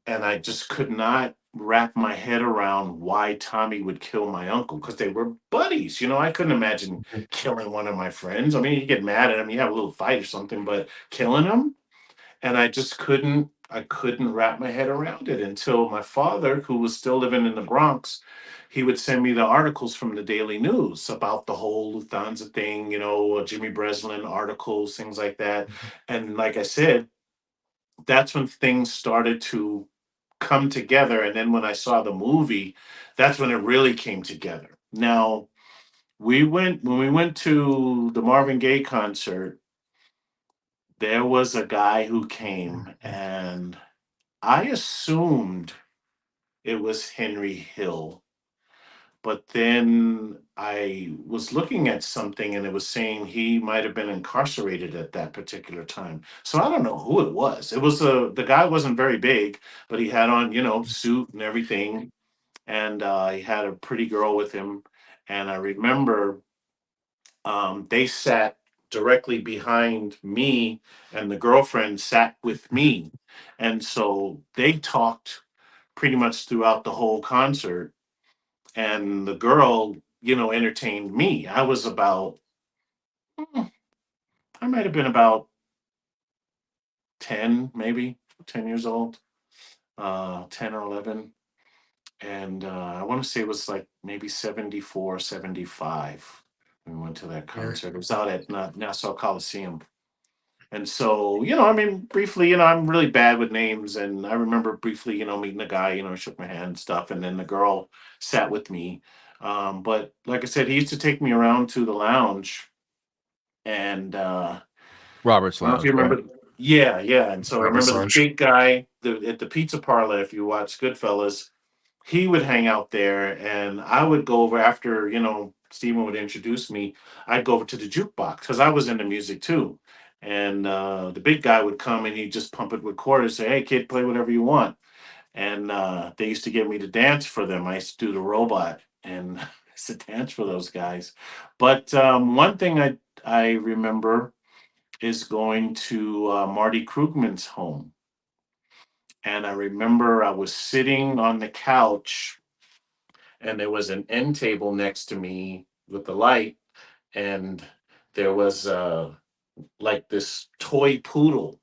[SPEAKER 3] And I just could not wrap my head around why Tommy would kill my uncle, because they were buddies. I couldn't imagine killing one of my friends. I mean, you get mad at him, you have a little fight or something, but killing him? And I couldn't wrap my head around it until my father, who was still living in the Bronx, he would send me the articles from the Daily News about the whole Lufthansa thing, Jimmy Breslin articles, things like that. And like I said, that's when things started to come together. And then when I saw the movie, that's when it really came together. Now, when we went to the Marvin Gaye concert, there was a guy who came, and I assumed it was Henry Hill, but then I was looking at something and it was saying he might have been incarcerated at that particular time. So I don't know who it was. It was the guy wasn't very big, but he had on, suit and everything, and he had a pretty girl with him. And I remember they sat directly behind me, and the girlfriend sat with me. And so they talked pretty much throughout the whole concert. And the girl, entertained me. I was about, I might have been about 10, maybe 10 years old, 10 or 11. And I want to say it was like maybe 74, 75 when we went to that
[SPEAKER 2] Yeah.
[SPEAKER 3] concert. It was out at Nassau Coliseum. And so, I mean, briefly, I'm really bad with names. And I remember briefly, meeting a guy, shook my hand and stuff. And then the girl sat with me. But like I said, he used to take me around to the lounge. And
[SPEAKER 1] Robert's
[SPEAKER 3] I don't know if
[SPEAKER 1] Lounge,
[SPEAKER 3] you
[SPEAKER 1] right?
[SPEAKER 3] remember. Yeah, yeah. And so I
[SPEAKER 2] Robert's
[SPEAKER 3] remember the
[SPEAKER 2] lunch.
[SPEAKER 3] big guy at the pizza parlor, if you watch Goodfellas, he would hang out there, and I would go over after, Steven would introduce me. I'd go over to the jukebox because I was into music too. And the big guy would come and he'd just pump it with quarters, say, "Hey, kid, play whatever you want." And they used to get me to dance for them. I used to do the robot, and I used to dance for those guys. But one thing I remember is going to Marty Krugman's home. And I remember I was sitting on the couch, and there was an end table next to me with the light, and there was like this toy poodle.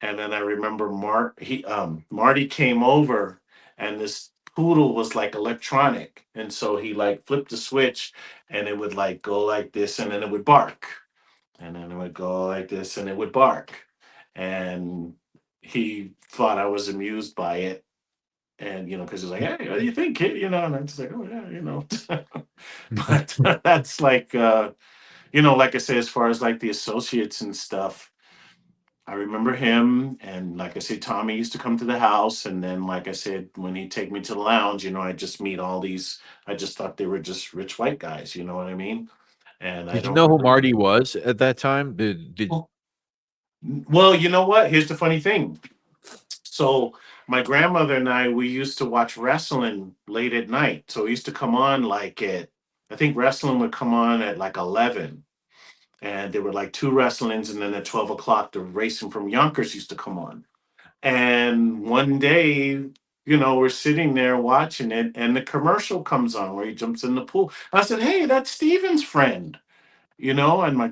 [SPEAKER 3] And then I remember Marty came over, and this poodle was like electronic, and so he like flipped the switch, and it would like go like this, and then it would bark, and then it would go like this, and it would bark. And he thought I was amused by it, and because he's like, "Hey, what do you think, kid?" And I'm just like, "Oh yeah." But that's like like I say, as far as like the associates and stuff, I remember him. And like I said, Tommy used to come to the house, and then like I said, when he'd take me to the lounge, I just meet all these. I just thought they were just rich white guys, you know what I mean? And I
[SPEAKER 1] Did you
[SPEAKER 3] don't
[SPEAKER 1] know who
[SPEAKER 3] remember.
[SPEAKER 1] Marty was at that time? Did
[SPEAKER 3] Well, you know what? Here's the funny thing. So my grandmother and we used to watch wrestling late at night. So it used to come on like I think wrestling would come on at like 11. And there were like two wrestlings. And then at 12 o'clock, the racing from Yonkers used to come on. And one day, we're sitting there watching it, and the commercial comes on where he jumps in the pool. I said, "Hey, that's Steven's friend." And my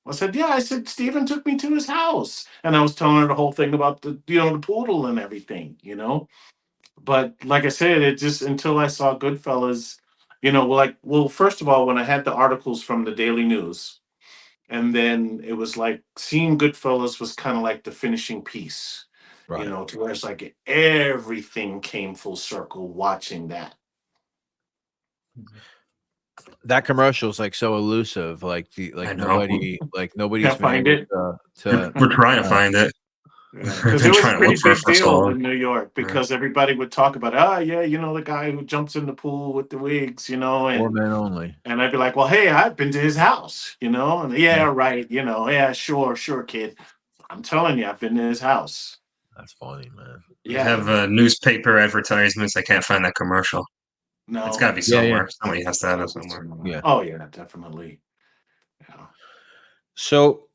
[SPEAKER 3] I said, "Yeah." I said, "Steven took me to his house." And I was telling her the whole thing about the poodle and everything. But like I said, it just, until I saw Goodfellas, well, first of all, when I had the articles from the Daily News, and then it was like seeing Goodfellas was kind of like the finishing piece,
[SPEAKER 1] right?
[SPEAKER 3] to where it's like everything came full circle watching that.
[SPEAKER 1] That commercial is like so elusive. Like
[SPEAKER 2] I know.
[SPEAKER 1] nobody's
[SPEAKER 3] Can't
[SPEAKER 1] been
[SPEAKER 3] find
[SPEAKER 1] able
[SPEAKER 3] it.
[SPEAKER 1] to
[SPEAKER 2] We're trying to find it.
[SPEAKER 3] Yeah,
[SPEAKER 2] We've
[SPEAKER 3] because
[SPEAKER 2] been
[SPEAKER 3] it was a
[SPEAKER 2] trying to look
[SPEAKER 3] pretty
[SPEAKER 2] for it
[SPEAKER 3] big
[SPEAKER 2] for so
[SPEAKER 3] deal
[SPEAKER 2] long.
[SPEAKER 3] in New York
[SPEAKER 2] Yeah.
[SPEAKER 3] because everybody would talk about, ah, yeah, you know, the guy who jumps in the pool with the wigs, you know,
[SPEAKER 1] Four men only.
[SPEAKER 3] and I'd be like, well, hey, I've been to his house, you know, and yeah,
[SPEAKER 1] Yeah.
[SPEAKER 3] right, you know, yeah, sure, kid. I'm telling you, I've been to his house.
[SPEAKER 1] That's funny, man.
[SPEAKER 2] We
[SPEAKER 3] Yeah,
[SPEAKER 2] have newspaper advertisements. I can't find that commercial. It's got to
[SPEAKER 3] no,
[SPEAKER 2] be
[SPEAKER 1] Yeah, yeah.
[SPEAKER 2] somewhere. Somebody has to have it somewhere.
[SPEAKER 1] Yeah.
[SPEAKER 3] Oh yeah, definitely. Yeah.
[SPEAKER 1] So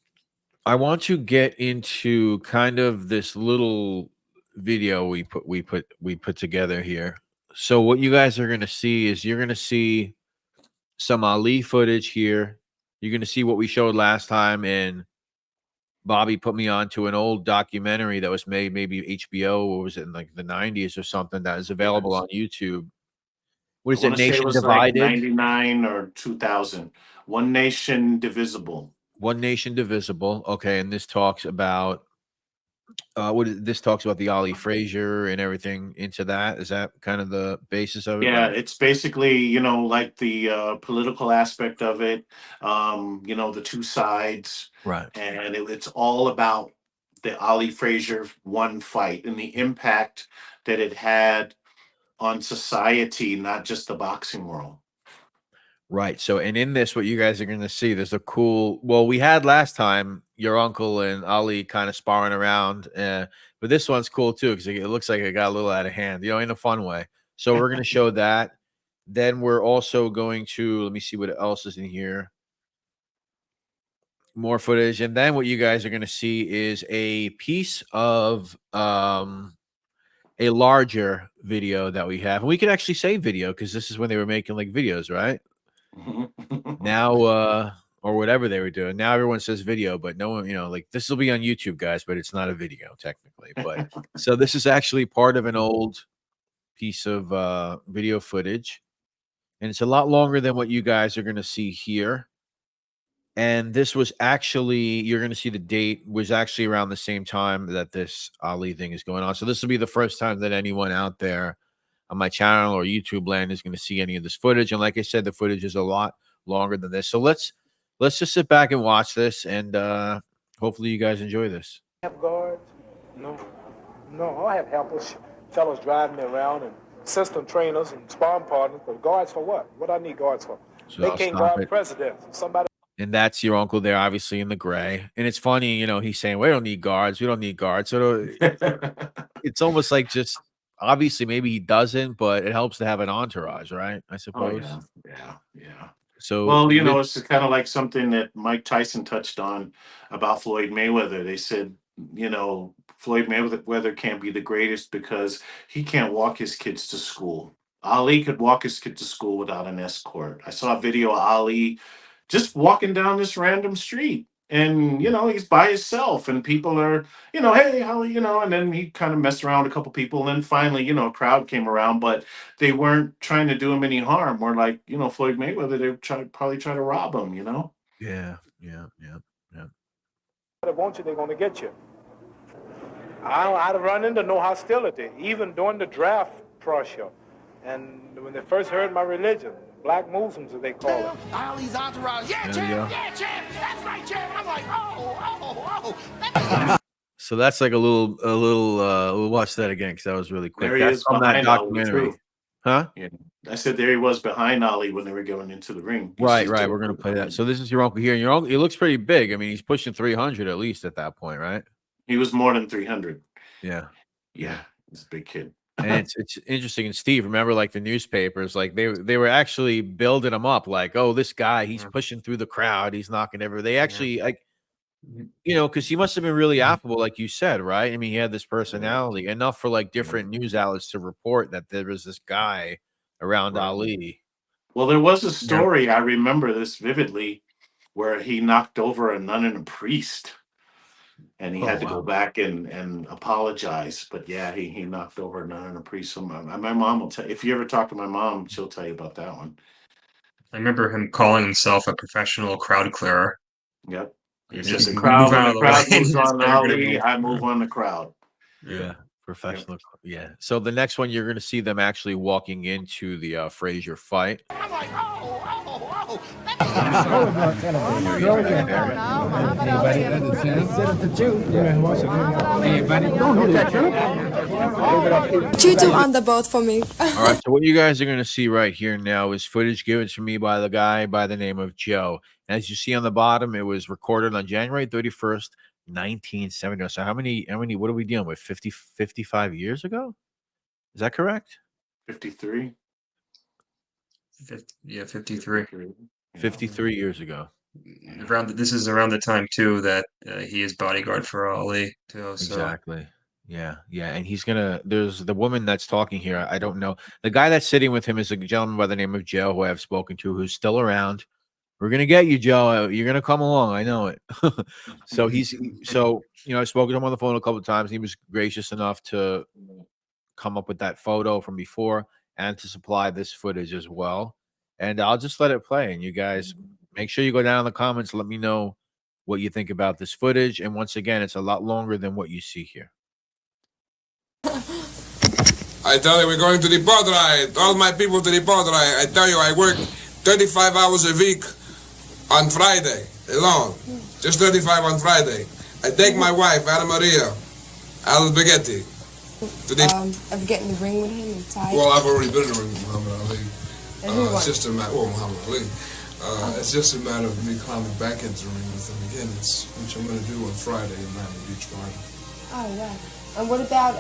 [SPEAKER 1] I want to get into kind of this little video we put together here. So what you guys are going to see is you're going to see some Ali footage here. You're going to see what we showed last time, and Bobby put me on to an old documentary that was made, maybe HBO, or was it in like the 90s or something, that is available
[SPEAKER 3] Yes.
[SPEAKER 1] on YouTube. What
[SPEAKER 3] I
[SPEAKER 1] is it?
[SPEAKER 3] want to say it
[SPEAKER 1] Nation
[SPEAKER 3] was like
[SPEAKER 1] Divided?
[SPEAKER 3] 99 or 2000. One Nation Divisible.
[SPEAKER 1] One Nation Divisible. Okay, and this talks about this talks about the Ali Frazier and everything into that. Is that kind of the basis of it?
[SPEAKER 3] Yeah,
[SPEAKER 1] Right.
[SPEAKER 3] it's basically, you know, like the political aspect of it, you know, the two sides,
[SPEAKER 1] Right.
[SPEAKER 3] and it's all about the Ali Frazier one fight and the impact that it had on society, not just the boxing world.
[SPEAKER 1] Right. So, and in this, what you guys are going to see, there's a cool. Well, we had last time your uncle and Ali kind of sparring around, but this one's cool too because it looks like it got a little out of hand, you know, in a fun way. So we're going to show that. Then we're also going to let me see what else is in here. More footage, and then what you guys are going to see is a piece of a larger video that we have, and we can actually say video because this is when they were making like videos, right? Now or whatever they were doing. Now everyone says video, but no one, you know, like this will be on YouTube, guys, but it's not a video technically. But so this is actually part of an old piece of video footage, and it's a lot longer than what you guys are going to see here. And this was actually, you're going to see the date was actually around the same time that this Ali thing is going on. So this will be the first time that anyone out there on my channel or YouTube land is going to see any of this footage. And like I said, the footage is a lot longer than this. So let's just sit back and watch this, and hopefully you guys enjoy this.
[SPEAKER 4] Have guards? No, I have helpers, fellows driving me around, and assistant trainers and sparring partners. But guards for what? What I need guards for?
[SPEAKER 1] So
[SPEAKER 4] They
[SPEAKER 1] I'll
[SPEAKER 4] can't
[SPEAKER 1] stop
[SPEAKER 4] guard
[SPEAKER 1] it.
[SPEAKER 4] presidents. Somebody.
[SPEAKER 1] And that's your uncle there, obviously in the gray. And it's funny, you know, he's saying, we don't need guards. We don't need guards. So it's almost like just obviously maybe he doesn't, but it helps to have an entourage, right? I
[SPEAKER 3] Oh
[SPEAKER 1] suppose.
[SPEAKER 3] yeah.
[SPEAKER 1] So
[SPEAKER 3] Well, you know, it's kind of like something that Mike Tyson touched on about Floyd Mayweather. They said, you know, Floyd Mayweather can't be the greatest because he can't walk his kids to school. Ali could walk his kid to school without an escort. I saw a video of Ali just walking down this random street. And, you know, he's by himself and people are, you know, hey, Ali, you know, and then he kind of messed around with a couple people. And then finally, you know, a crowd came around, but they weren't trying to do him any harm. More like, you know, Floyd Mayweather, they probably try to rob him, you know?
[SPEAKER 1] yeah.
[SPEAKER 4] They want you, they're going to get you. I'd run into no hostility, even during the draft process. And when they first heard my religion, black Muslims, as they call it.
[SPEAKER 5] Ali's entourage. Yeah,
[SPEAKER 1] There we go.
[SPEAKER 5] champ. Yeah, champ. That's right, champ. I'm like, oh.
[SPEAKER 1] So that's like a little we'll watch that again because that was really quick.
[SPEAKER 3] There he
[SPEAKER 1] That's
[SPEAKER 3] is
[SPEAKER 1] from that
[SPEAKER 3] behind Ali,
[SPEAKER 1] documentary.
[SPEAKER 3] too.
[SPEAKER 1] Huh?
[SPEAKER 3] Yeah. I said there he was behind Ali when they were going into the ring.
[SPEAKER 1] Right. We're gonna play that. So this is your uncle here, and your uncle, he looks pretty big. I mean, he's pushing 300 at least at that point, right?
[SPEAKER 3] He was more than 300.
[SPEAKER 1] Yeah.
[SPEAKER 3] Yeah, he's a big kid.
[SPEAKER 1] And it's interesting. And Steve, remember, like the newspapers, like they were actually building him up, like, oh, this guy, he's pushing through the crowd, he's knocking everything. They actually like, you know, because he must have been really affable, like you said, right? I mean, he had this personality enough for like different news outlets to report that there was this guy around Ali.
[SPEAKER 3] Well, there was a story, I remember this vividly, where he knocked over a nun and a priest. And he had to go back and apologize. But yeah, he knocked over a nun and a priest. So my mom will tell, if you ever talk to my mom, she'll tell you about that one.
[SPEAKER 2] I remember him calling himself a professional crowd clearer.
[SPEAKER 3] Yep. He
[SPEAKER 2] He
[SPEAKER 3] said
[SPEAKER 2] just
[SPEAKER 3] the
[SPEAKER 2] move
[SPEAKER 3] crowd,
[SPEAKER 2] out
[SPEAKER 3] when
[SPEAKER 2] of
[SPEAKER 3] the
[SPEAKER 2] the
[SPEAKER 3] crowd
[SPEAKER 2] way.
[SPEAKER 3] moves on
[SPEAKER 2] Everybody
[SPEAKER 3] Ali,
[SPEAKER 2] move.
[SPEAKER 3] I move on the crowd.
[SPEAKER 1] Yeah. Professional. Yeah. So the next one, you're going to see them actually walking into the Frazier fight.
[SPEAKER 5] I'm like, oh. oh.
[SPEAKER 6] You two on the boat for me.
[SPEAKER 1] All right, so what you guys are going to see right here now is footage given to me by the guy by the name of Joe. And as you see on the bottom, it was recorded on January 31st, 1970. So how many, what are we dealing with? 55 years ago? Is that correct?
[SPEAKER 3] 53.
[SPEAKER 2] Yeah, 53.
[SPEAKER 1] 53 years ago.
[SPEAKER 2] This is around the time too that he is bodyguard for Ali too. So
[SPEAKER 1] Exactly. Yeah, yeah. And there's the woman that's talking here. I don't know. The guy that's sitting with him is a gentleman by the name of Joe, who I've spoken to, who's still around. We're gonna get you, Joe. You're gonna come along. I know it. So I've spoken to him on the phone a couple of times. He was gracious enough to come up with that photo from before and to supply this footage as well. And I'll just let it play. And you guys make sure you go down in the comments. Let me know what you think about this footage. And once again, it's a lot longer than what you see here.
[SPEAKER 7] I tell you, we're going to the boat ride. All my people to the boat ride. I tell you, I work 35 hours a week on Friday alone. Just 35 on Friday. I take my wife, Anna Maria, Alberghetti, to the...
[SPEAKER 6] Ever get in the ring with him inside?
[SPEAKER 7] Well, I've already been in the ring with Muhammad Ali.
[SPEAKER 6] Everyone.
[SPEAKER 7] It's just a matter... Well, Muhammad Ali. It's just a matter of me climbing back into the ring with him again, which I'm going to do on Friday in Miami Beach, Florida.
[SPEAKER 6] Oh, wow. And what about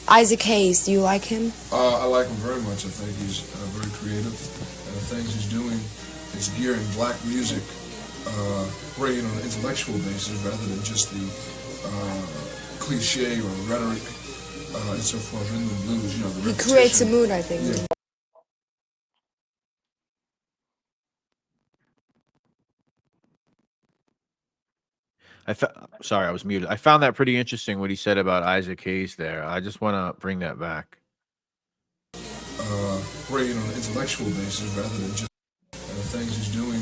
[SPEAKER 6] Isaac Hayes? Do you like him?
[SPEAKER 7] I like him very much. I think he's very creative. And the things he's doing is gearing black music, bringing on an intellectual basis rather than just the cliche or rhetoric insofar as rhythm and blues. You know, the
[SPEAKER 6] He creates a mood, I think.
[SPEAKER 7] Yeah.
[SPEAKER 1] Sorry, I was muted. I found that pretty interesting what he said about Isaac Hayes there. I just want to bring that back.
[SPEAKER 7] Bringing on an intellectual basis rather than just the things he's doing.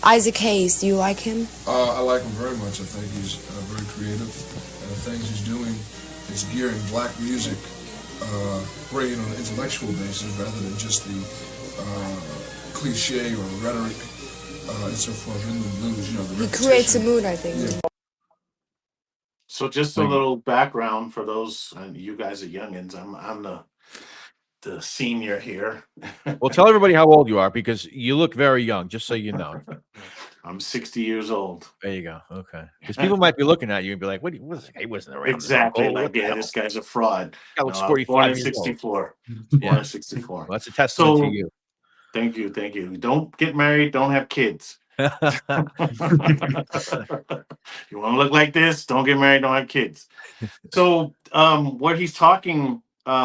[SPEAKER 6] Isaac Hayes, do you like him?
[SPEAKER 7] I like him very much. I think he's very creative. And the things he's doing is gearing black music, bringing on an intellectual basis rather than just the cliche or rhetoric. Insofar as rhythm and blues, you know, the
[SPEAKER 6] He creates a mood, I think.
[SPEAKER 7] Yeah.
[SPEAKER 3] So just a little background for those, you guys are youngins. I'm the senior here.
[SPEAKER 1] Well, tell everybody how old you are because you look very young, just so you know.
[SPEAKER 3] I'm 60 years old.
[SPEAKER 1] There you go. Okay. Because people might be looking at you and be like, what is this guy? He wasn't around.
[SPEAKER 3] Exactly. Like, yeah, this guy's a fraud.
[SPEAKER 1] Guy looks
[SPEAKER 3] No, I was
[SPEAKER 1] 45
[SPEAKER 3] born in
[SPEAKER 1] years old.
[SPEAKER 3] 64.
[SPEAKER 1] Yeah.
[SPEAKER 3] Born in 64.
[SPEAKER 1] Well, that's a testament to
[SPEAKER 3] So-
[SPEAKER 1] you.
[SPEAKER 3] Thank you. Thank you. Don't get married. Don't have kids. You want to look like this? Don't get married. Don't have kids. So, what he's talking,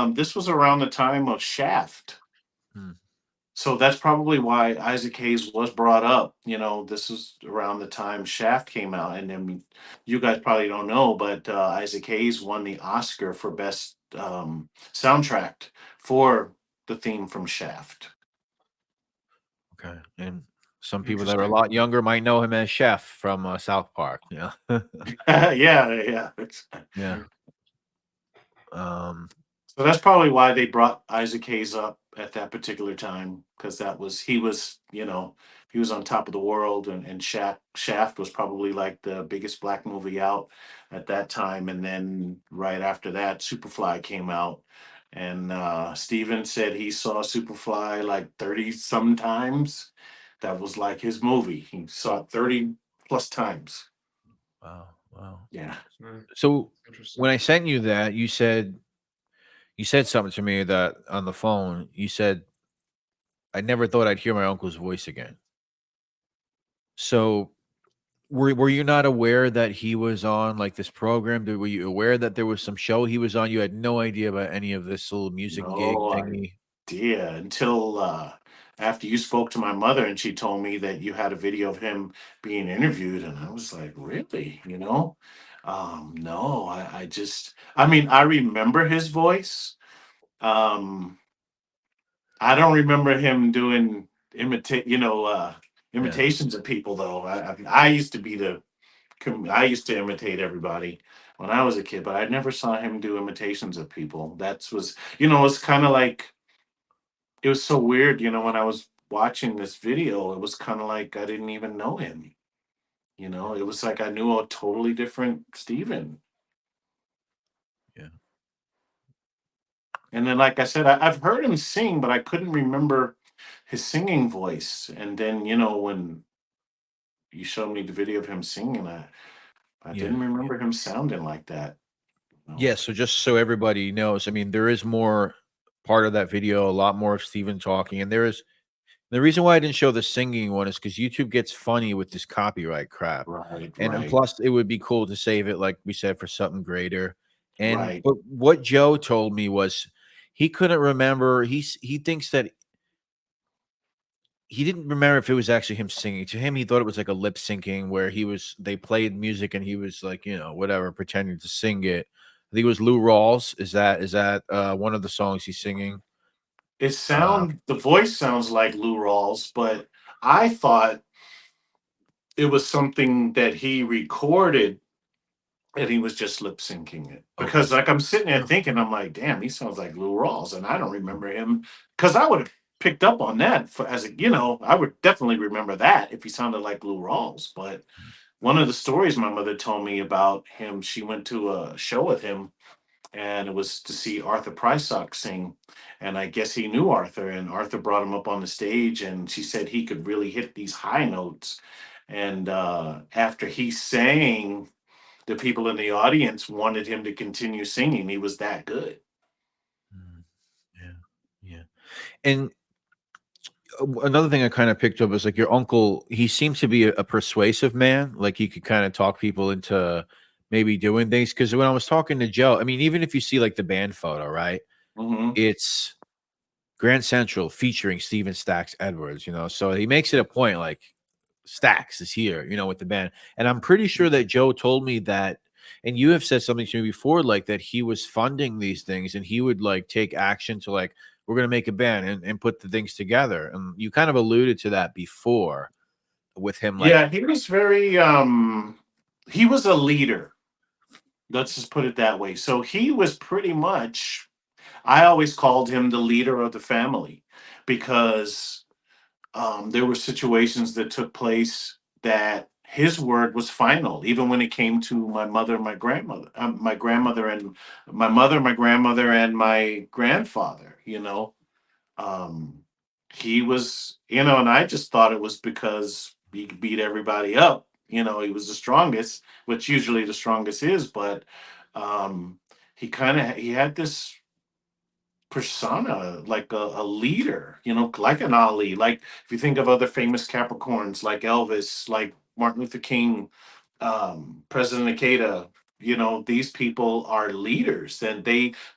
[SPEAKER 3] this was around the time of Shaft. So that's probably why Isaac Hayes was brought up. You know, this is around the time Shaft came out, and then you guys probably don't know, but Isaac Hayes won the Oscar for best soundtrack for the theme from Shaft.
[SPEAKER 1] Okay. And some people that are a lot younger might know him as Chef from South Park. Yeah.
[SPEAKER 3] Yeah.
[SPEAKER 1] Yeah.
[SPEAKER 3] So that's probably why they brought Isaac Hayes up at that particular time, because he was on top of the world, and Shaft was probably like the biggest black movie out at that time. And then right after that, Superfly came out, and Steven said he saw Superfly like 30 some times. That was like his movie. He saw it 30 plus times.
[SPEAKER 1] Wow.
[SPEAKER 3] Yeah.
[SPEAKER 1] So when I sent you that, you said something to me that on the phone. You said, I never thought I'd hear my uncle's voice again. So were you not aware that he was on like this program? Were you aware that there was some show he was on? You had no idea about any of this little music gig thingy?
[SPEAKER 3] idea until after you spoke to my mother and she told me that you had a video of him being interviewed, and I was like, really? No, I mean, I remember his voice. I don't remember him doing imitations of people though. I used to imitate everybody when I was a kid, but I never saw him do imitations of people. It's kind of like, it was so weird, when I was watching this video, it was kind of like I didn't even know him. You know, it was like I knew a totally different Steven.
[SPEAKER 1] Yeah.
[SPEAKER 3] And then, like I said, I've heard him sing, but I couldn't remember his singing voice. And then, you know, when you showed me the video of him singing, I
[SPEAKER 1] Yeah.
[SPEAKER 3] didn't remember him sounding like that. You know?
[SPEAKER 1] Yeah, so just so everybody knows, I mean, there is more part of that video, a lot more of Steven talking, and there is the reason why I didn't show the singing one is because YouTube gets funny with this copyright crap.
[SPEAKER 3] Right,
[SPEAKER 1] And
[SPEAKER 3] right,
[SPEAKER 1] plus, it would be cool to save it, like we said, for something greater. And
[SPEAKER 3] right.
[SPEAKER 1] but what Joe told me was he couldn't remember. He thinks that he didn't remember if it was actually him singing. To him, he thought it was like a lip syncing where they played music and he was like, you know, whatever, pretending to sing it. I think it was Lou Rawls. Is that one of the songs he's singing?
[SPEAKER 3] The voice sounds like Lou Rawls, but I thought it was something that he recorded and he was just lip syncing it.
[SPEAKER 1] Okay.
[SPEAKER 3] Because like I'm sitting there thinking, I'm like, damn, he sounds like Lou Rawls, and I don't remember him because I would have picked up on that as a, you know, I would definitely remember that if he sounded like Lou Rawls. But one of the stories my mother told me about him, she went to a show with him and it was to see Arthur Prysock sing. And I guess he knew Arthur, and Arthur brought him up on the stage, and she said he could really hit these high notes. And after he sang, the people in the audience wanted him to continue singing. He was that good.
[SPEAKER 1] Mm, yeah, yeah. And another thing I kind of picked up is like your uncle, he seems to be a persuasive man. Like he could kind of talk people into maybe doing things. Because when I was talking to Joe, I mean, even if you see like the band photo, right?
[SPEAKER 3] Hmm.
[SPEAKER 1] It's Grand Central featuring Steven Stacks Edwards, you know. So he makes it a point like Stacks is here, you know, with the band. And I'm pretty sure that Joe told me that, and you have said something to me before, like that he was funding these things and he would like take action to like, we're going to make a band and put the things together. And you kind of alluded to that before with him, like,
[SPEAKER 3] Yeah, he was very he was a leader. Let's just put it that way. So he was pretty much, I always called him the leader of the family because there were situations that took place that his word was final, even when it came to my mother, my grandmother, my grandmother, and my mother, my grandmother, and my grandfather. You know, um, he was, you know, and I just thought it was because he could beat everybody up. You know, he was the strongest, which usually the strongest is, but um, he had this persona, like a leader, you know, like an Ali. Like if you think of other famous Capricorns, like Elvis, like Martin Luther King, President Akeda, you know, these people are leaders, and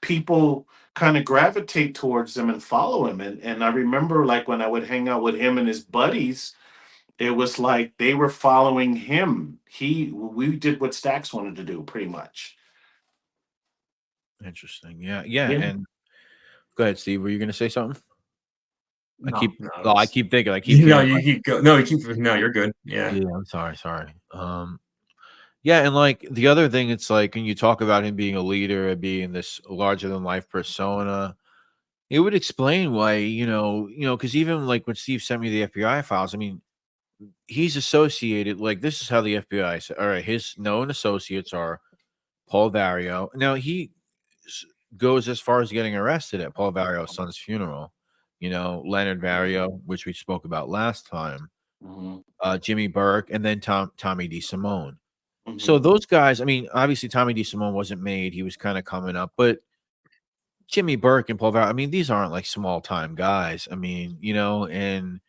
[SPEAKER 3] people kind of gravitate towards them and follow him. And I remember like when I would hang out with him and his buddies, it was like they were following him. We did what Stax wanted to do, pretty much.
[SPEAKER 1] interesting. Yeah. Yeah.
[SPEAKER 3] Yeah.
[SPEAKER 1] And go ahead, Steve. Were you going to say something?
[SPEAKER 2] No, no,
[SPEAKER 1] I keep thinking, I keep
[SPEAKER 2] no,
[SPEAKER 1] feeling
[SPEAKER 2] you
[SPEAKER 1] like,
[SPEAKER 2] keep go. No, you keep. No, you're good. Yeah.
[SPEAKER 1] yeah, I'm sorry. Yeah, and like the other thing, it's like when you talk about him being a leader and being this larger than life persona, it would explain why, because even like when Steve sent me the FBI files, I mean, he's associated, like this is how the FBI said, all right, his known associates are Paul Vario. Now s- goes as far as getting arrested at Paul Vario's son's funeral, Leonard Vario, which we spoke about last time,
[SPEAKER 3] Hmm.
[SPEAKER 1] Jimmy Burke, and then Tommy DeSimone.
[SPEAKER 3] Hmm.
[SPEAKER 1] So those guys, I mean, obviously Tommy DeSimone wasn't made. He was kind of coming up, but Jimmy Burke and Paul Val, I mean, these aren't like small time guys. I mean, and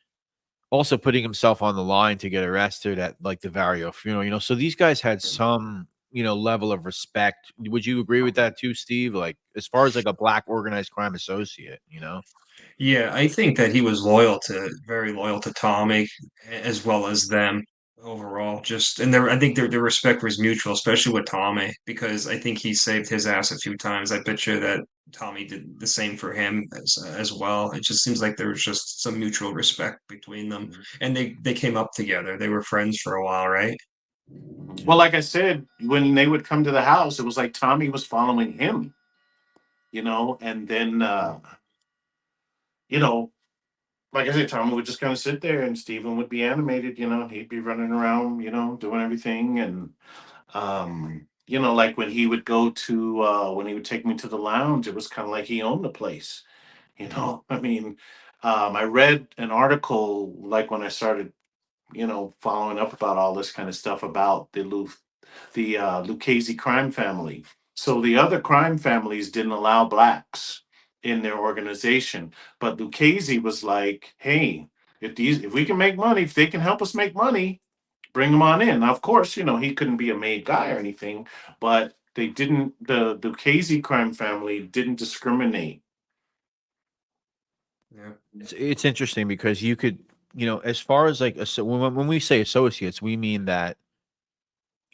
[SPEAKER 1] also putting himself on the line to get arrested at like the Vario funeral, so these guys had some, level of respect. Would you agree with that too, Steve? Like as far as like a black organized crime associate.
[SPEAKER 2] Yeah, I think that he was very loyal to Tommy, as well as them overall. Just and I think their respect was mutual, especially with Tommy, because I think he saved his ass a few times. I bet you that Tommy did the same for him as well. It just seems like there was just some mutual respect between them, and they came up together. They were friends for a while, right?
[SPEAKER 3] Well, like I said, when they would come to the house, it was like Tommy was following him, and then, you know, like I said, Tommy would just kind of sit there, and Steven would be animated. He'd be running around, doing everything, and like when he would go to when he would take me to the lounge, it was kind of like he owned the place. I mean, I read an article like when I started, following up about all this kind of stuff about the Lucchese crime family. So the other crime families didn't allow blacks in their organization, but Lucchese was like, "Hey, if we can make money, if they can help us make money, bring them on in." Now, of course, he couldn't be a made guy or anything, but they didn't. The Lucchese crime family didn't discriminate.
[SPEAKER 2] Yeah.
[SPEAKER 1] It's interesting because you could, as far as like when we say associates, we mean that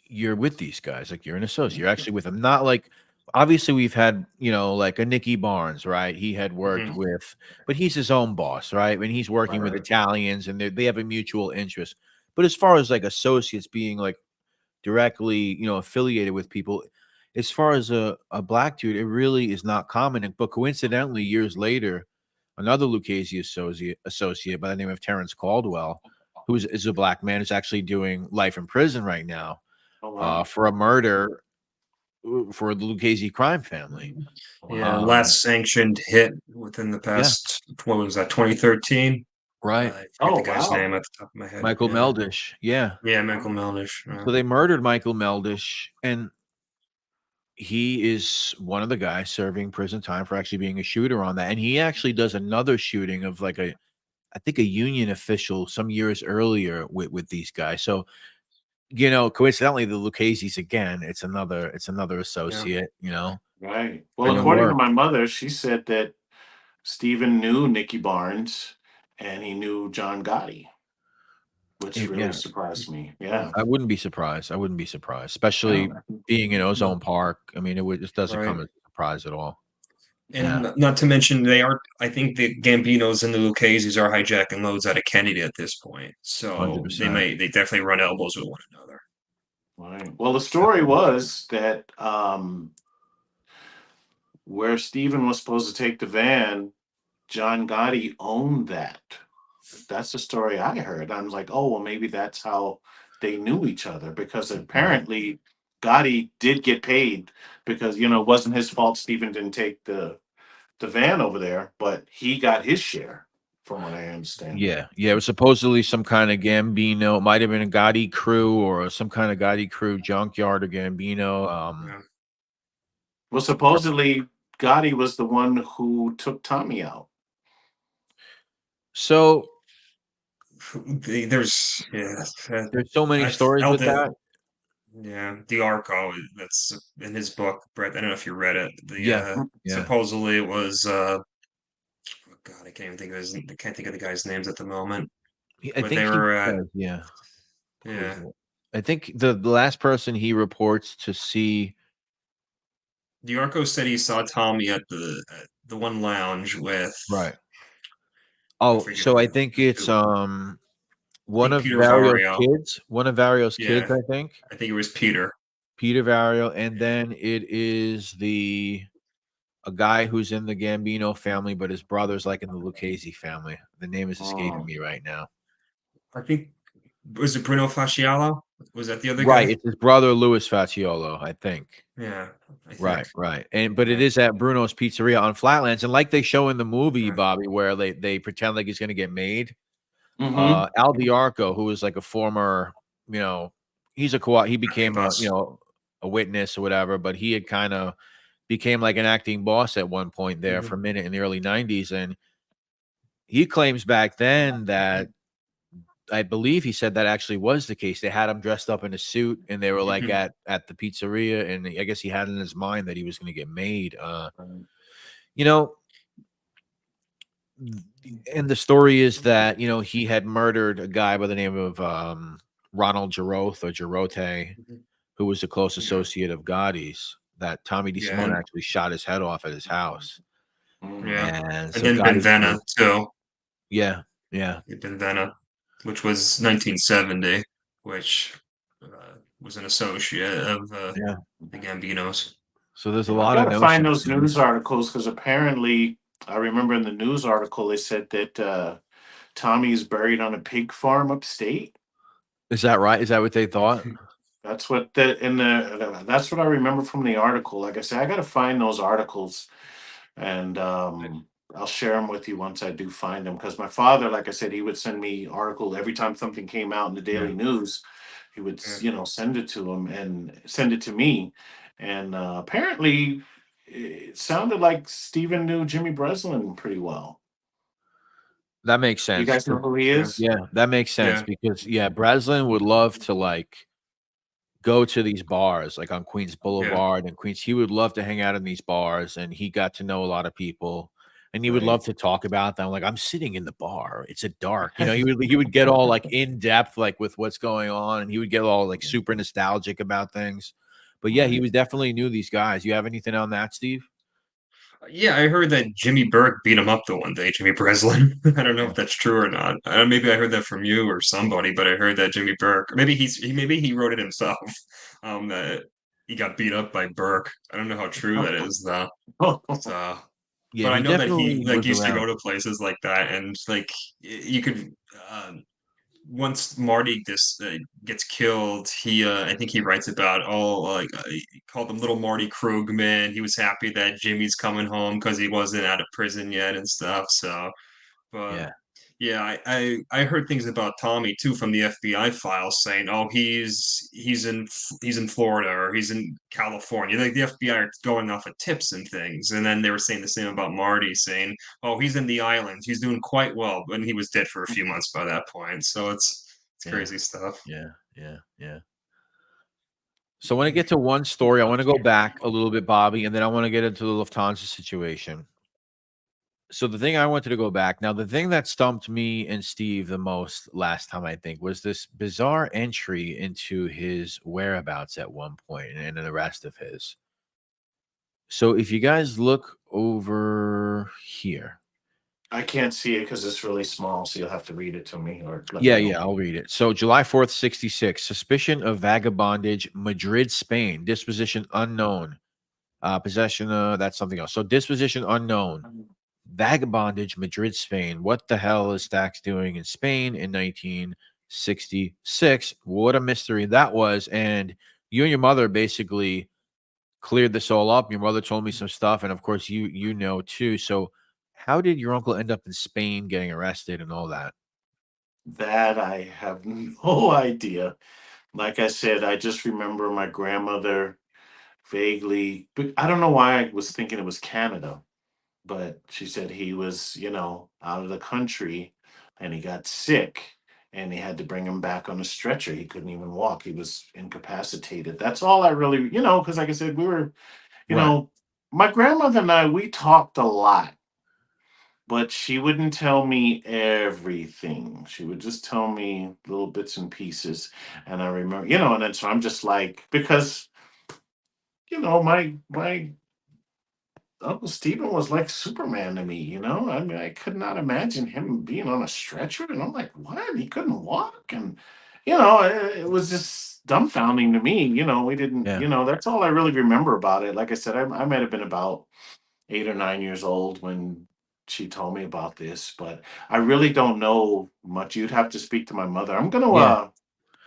[SPEAKER 1] you're with these guys, like you're an associate, you're actually with them. Not like obviously we've had, like a Nicky Barnes, right? He had worked
[SPEAKER 2] Mhm.
[SPEAKER 1] with, but he's his own boss, right? And he's working with
[SPEAKER 3] Right.
[SPEAKER 1] Italians and they have a mutual interest. But as far as like associates being like directly, affiliated with people, as far as a black dude, it really is not common. But coincidentally, years later, another Lucchese associate by the name of Terrence Caldwell, who is a black man, is actually doing life in prison right now
[SPEAKER 3] Oh wow.
[SPEAKER 1] for a murder for the Lucchese crime family.
[SPEAKER 2] Yeah,
[SPEAKER 3] Wow.
[SPEAKER 2] last sanctioned hit within the
[SPEAKER 1] Yeah.
[SPEAKER 2] past, what was that, 2013?
[SPEAKER 1] Right.
[SPEAKER 2] I forget
[SPEAKER 3] Oh
[SPEAKER 2] the guy's
[SPEAKER 3] wow.
[SPEAKER 2] name at the top of my head.
[SPEAKER 1] Michael
[SPEAKER 2] Yeah,
[SPEAKER 1] Meldish. Yeah.
[SPEAKER 2] yeah, Michael Melnish.
[SPEAKER 1] So they murdered Michael Meldish, and he is one of the guys serving prison time for actually being a shooter on that. And he actually does another shooting of like I think a union official some years earlier with these guys. So, coincidentally, the Lucchese's again, it's another associate,
[SPEAKER 3] Right. Well,
[SPEAKER 1] and it
[SPEAKER 3] according to
[SPEAKER 1] worked.
[SPEAKER 3] my mother, she said that Stephen knew Nicky Barnes and he knew John Gotti, which really
[SPEAKER 1] Yeah,
[SPEAKER 3] surprised me. Yeah.
[SPEAKER 1] I wouldn't be surprised. I wouldn't be surprised, especially
[SPEAKER 3] Yeah.
[SPEAKER 1] being in Ozone Park. I mean, it doesn't
[SPEAKER 2] Right.
[SPEAKER 1] come as a surprise at all.
[SPEAKER 2] And not to mention, I think the Gambinos and the Lucchese's are hijacking loads out of Kennedy at this point. So
[SPEAKER 1] 100%.
[SPEAKER 2] they definitely run elbows with one another.
[SPEAKER 3] Right. Well, the story was that where Stephen was supposed to take the van, John Gotti owned that. That's the story I heard. I was like, oh, well, maybe that's how they knew each other because apparently Gotti did get paid because, it wasn't his fault Stephen didn't take the van over there, but he got his share from what I understand.
[SPEAKER 1] Yeah, it was supposedly some kind of Gambino. It might have been a Gotti crew or some kind of Gotti crew junkyard or Gambino.
[SPEAKER 2] Yeah.
[SPEAKER 3] Well, supposedly Gotti was the one who took Tommy out.
[SPEAKER 1] So
[SPEAKER 2] There's
[SPEAKER 1] there's so many
[SPEAKER 2] I
[SPEAKER 1] stories
[SPEAKER 2] felt
[SPEAKER 1] with that.
[SPEAKER 2] Yeah, the Arco, that's in his book, Brett. I don't know if you read it.
[SPEAKER 1] Yeah.
[SPEAKER 2] Supposedly it was God, I can't even think of the guy's names at the moment.
[SPEAKER 1] I
[SPEAKER 2] But
[SPEAKER 1] think
[SPEAKER 2] they
[SPEAKER 1] he
[SPEAKER 2] were
[SPEAKER 1] says, yeah.
[SPEAKER 2] yeah.
[SPEAKER 1] I think the last person he reports to see.
[SPEAKER 2] The Arco said he saw Tommy at the one lounge with
[SPEAKER 1] Right.
[SPEAKER 2] I
[SPEAKER 1] Oh,
[SPEAKER 2] forget
[SPEAKER 1] so I
[SPEAKER 2] who.
[SPEAKER 1] think it's one
[SPEAKER 2] think
[SPEAKER 1] of
[SPEAKER 2] Peter
[SPEAKER 1] Vario's
[SPEAKER 2] Vario.
[SPEAKER 1] kids. One of Vario's
[SPEAKER 2] Yeah,
[SPEAKER 1] kids, I think.
[SPEAKER 2] I think it was Peter.
[SPEAKER 1] Peter Vario, and then it is a guy who's in the Gambino family, but his brother's like in the Lucchese family. The name is escaping me right now.
[SPEAKER 2] I think was it Bruno Fasciolo? Was that the other
[SPEAKER 1] Right,
[SPEAKER 2] guy?
[SPEAKER 1] it's his brother Louis Facciolo, I think.
[SPEAKER 2] Yeah, I think.
[SPEAKER 1] Right. But it
[SPEAKER 2] Yeah.
[SPEAKER 1] is at Bruno's Pizzeria on Flatlands, and like they show in the movie, Bobby, where they pretend like he's gonna get made.
[SPEAKER 3] Mm-hmm.
[SPEAKER 1] Al Diarco, who is like a former, he's he became a,
[SPEAKER 2] boss.
[SPEAKER 1] a witness or whatever, but he had kind of became like an acting boss at one point there for a minute in the early 90s. And he claims back then that I believe he said that actually was the case. They had him dressed up in a suit and they were like at the pizzeria. And I guess he had in his mind that he was going to get made. And the story is that, he had murdered a guy by the name of Ronald Giroth or Girote, who was a close associate of Gotti's, that Tommy DeSimone actually shot his head off at his house.
[SPEAKER 2] Yeah.
[SPEAKER 1] And so
[SPEAKER 2] then Benvena too.
[SPEAKER 1] Yeah.
[SPEAKER 2] Benvena, which was 1970, which was an associate of the Gambinos.
[SPEAKER 1] So there's a
[SPEAKER 3] I
[SPEAKER 1] lot of
[SPEAKER 3] gotta find
[SPEAKER 1] notions.
[SPEAKER 3] those news articles because apparently I remember in the news article they said that Tommy's buried on a pig farm upstate.
[SPEAKER 1] Is that right? Is that what they thought?
[SPEAKER 3] That's what that's what I remember from the article. Like I said, I got to find those articles, and I'll share them with you once I do find them. Because my father, like I said, he would send me article every time something came out in the daily news. He would, send it to him and send it to me, and apparently, it sounded like Steven knew Jimmy Breslin pretty well.
[SPEAKER 1] That makes sense.
[SPEAKER 3] You guys know who he is?
[SPEAKER 1] Yeah, that makes sense because Breslin would love to like go to these bars like on Queens Boulevard and Queens. He would love to hang out in these bars, and he got to know a lot of people, and he would love to talk about them. Like, I'm sitting in the bar, it's a dark, he would get all like in depth, like with what's going on, and he would get all like super nostalgic about things. But yeah, he was definitely knew these guys. You have anything on that, Steve?
[SPEAKER 2] Yeah, I heard that Jimmy Burke beat him up the one day, Jimmy Breslin. I don't know if that's true or not. Maybe I heard that from you or somebody, but I heard that Jimmy Burke, maybe maybe he wrote it himself. That he got beat up by Burke. I don't know how true that is though. So,
[SPEAKER 1] Yeah,
[SPEAKER 2] but I
[SPEAKER 1] he
[SPEAKER 2] know that he
[SPEAKER 1] definitely
[SPEAKER 2] like
[SPEAKER 1] was
[SPEAKER 2] used to go
[SPEAKER 1] around.
[SPEAKER 2] to places like that, and like you could. Once Marty gets killed, I think he writes about all he called him Little Marty Krugman. He was happy that Jimmy's coming home because he wasn't out of prison yet and stuff. So, but
[SPEAKER 1] Yeah.
[SPEAKER 2] yeah, I heard things about Tommy too from the FBI files saying, oh, he's in Florida or he's in California. Like the FBI are going off of tips and things, and then they were saying the same about Marty, saying, oh, he's in the islands, he's doing quite well, but he was dead for a few months by that point. So it's crazy stuff.
[SPEAKER 1] Yeah. So when I get to one story, I want to go back a little bit, Bobby, and then I want to get into the Lufthansa situation. So the thing I wanted to go back now, the thing that stumped me and Steve the most last time, I think, was this bizarre entry into his whereabouts at one point and the rest of his. So if you guys look over here.
[SPEAKER 3] I can't see it because it's really small, so you'll have to read it to me or let
[SPEAKER 1] Yeah,
[SPEAKER 3] me know.
[SPEAKER 1] I'll read it. So July 4th, 66, suspicion of vagabondage, Madrid, Spain, disposition unknown. Possession, that's something else. So disposition unknown. Vagabondage, Madrid, Spain. What the hell is Stax doing in Spain in 1966? What a mystery that was. And you and your mother basically cleared this all up. Your mother told me some stuff, and of course you know too. So how did your uncle end up in Spain getting arrested and all that?
[SPEAKER 3] That I have no idea. Like I said, I just remember my grandmother vaguely, but I don't know why I was thinking it was Canada, but she said he was, out of the country and he got sick and they had to bring him back on a stretcher. He couldn't even walk. He was incapacitated. That's all I really, because like I said, we were,
[SPEAKER 1] Right.
[SPEAKER 3] my grandmother and I, we talked a lot, but she wouldn't tell me everything. She would just tell me little bits and pieces. And I remember, and then so I'm just like, because, my Uncle Stephen was like Superman to me. I mean, I could not imagine him being on a stretcher. And I'm like, what? He couldn't walk. And, it was just dumbfounding to me. We didn't,
[SPEAKER 1] Yeah.
[SPEAKER 3] that's all I really remember about it. Like I said, I might have been about 8 or 9 years old when she told me about this, but I really don't know much. You'd have to speak to my mother. I'm
[SPEAKER 1] Yeah.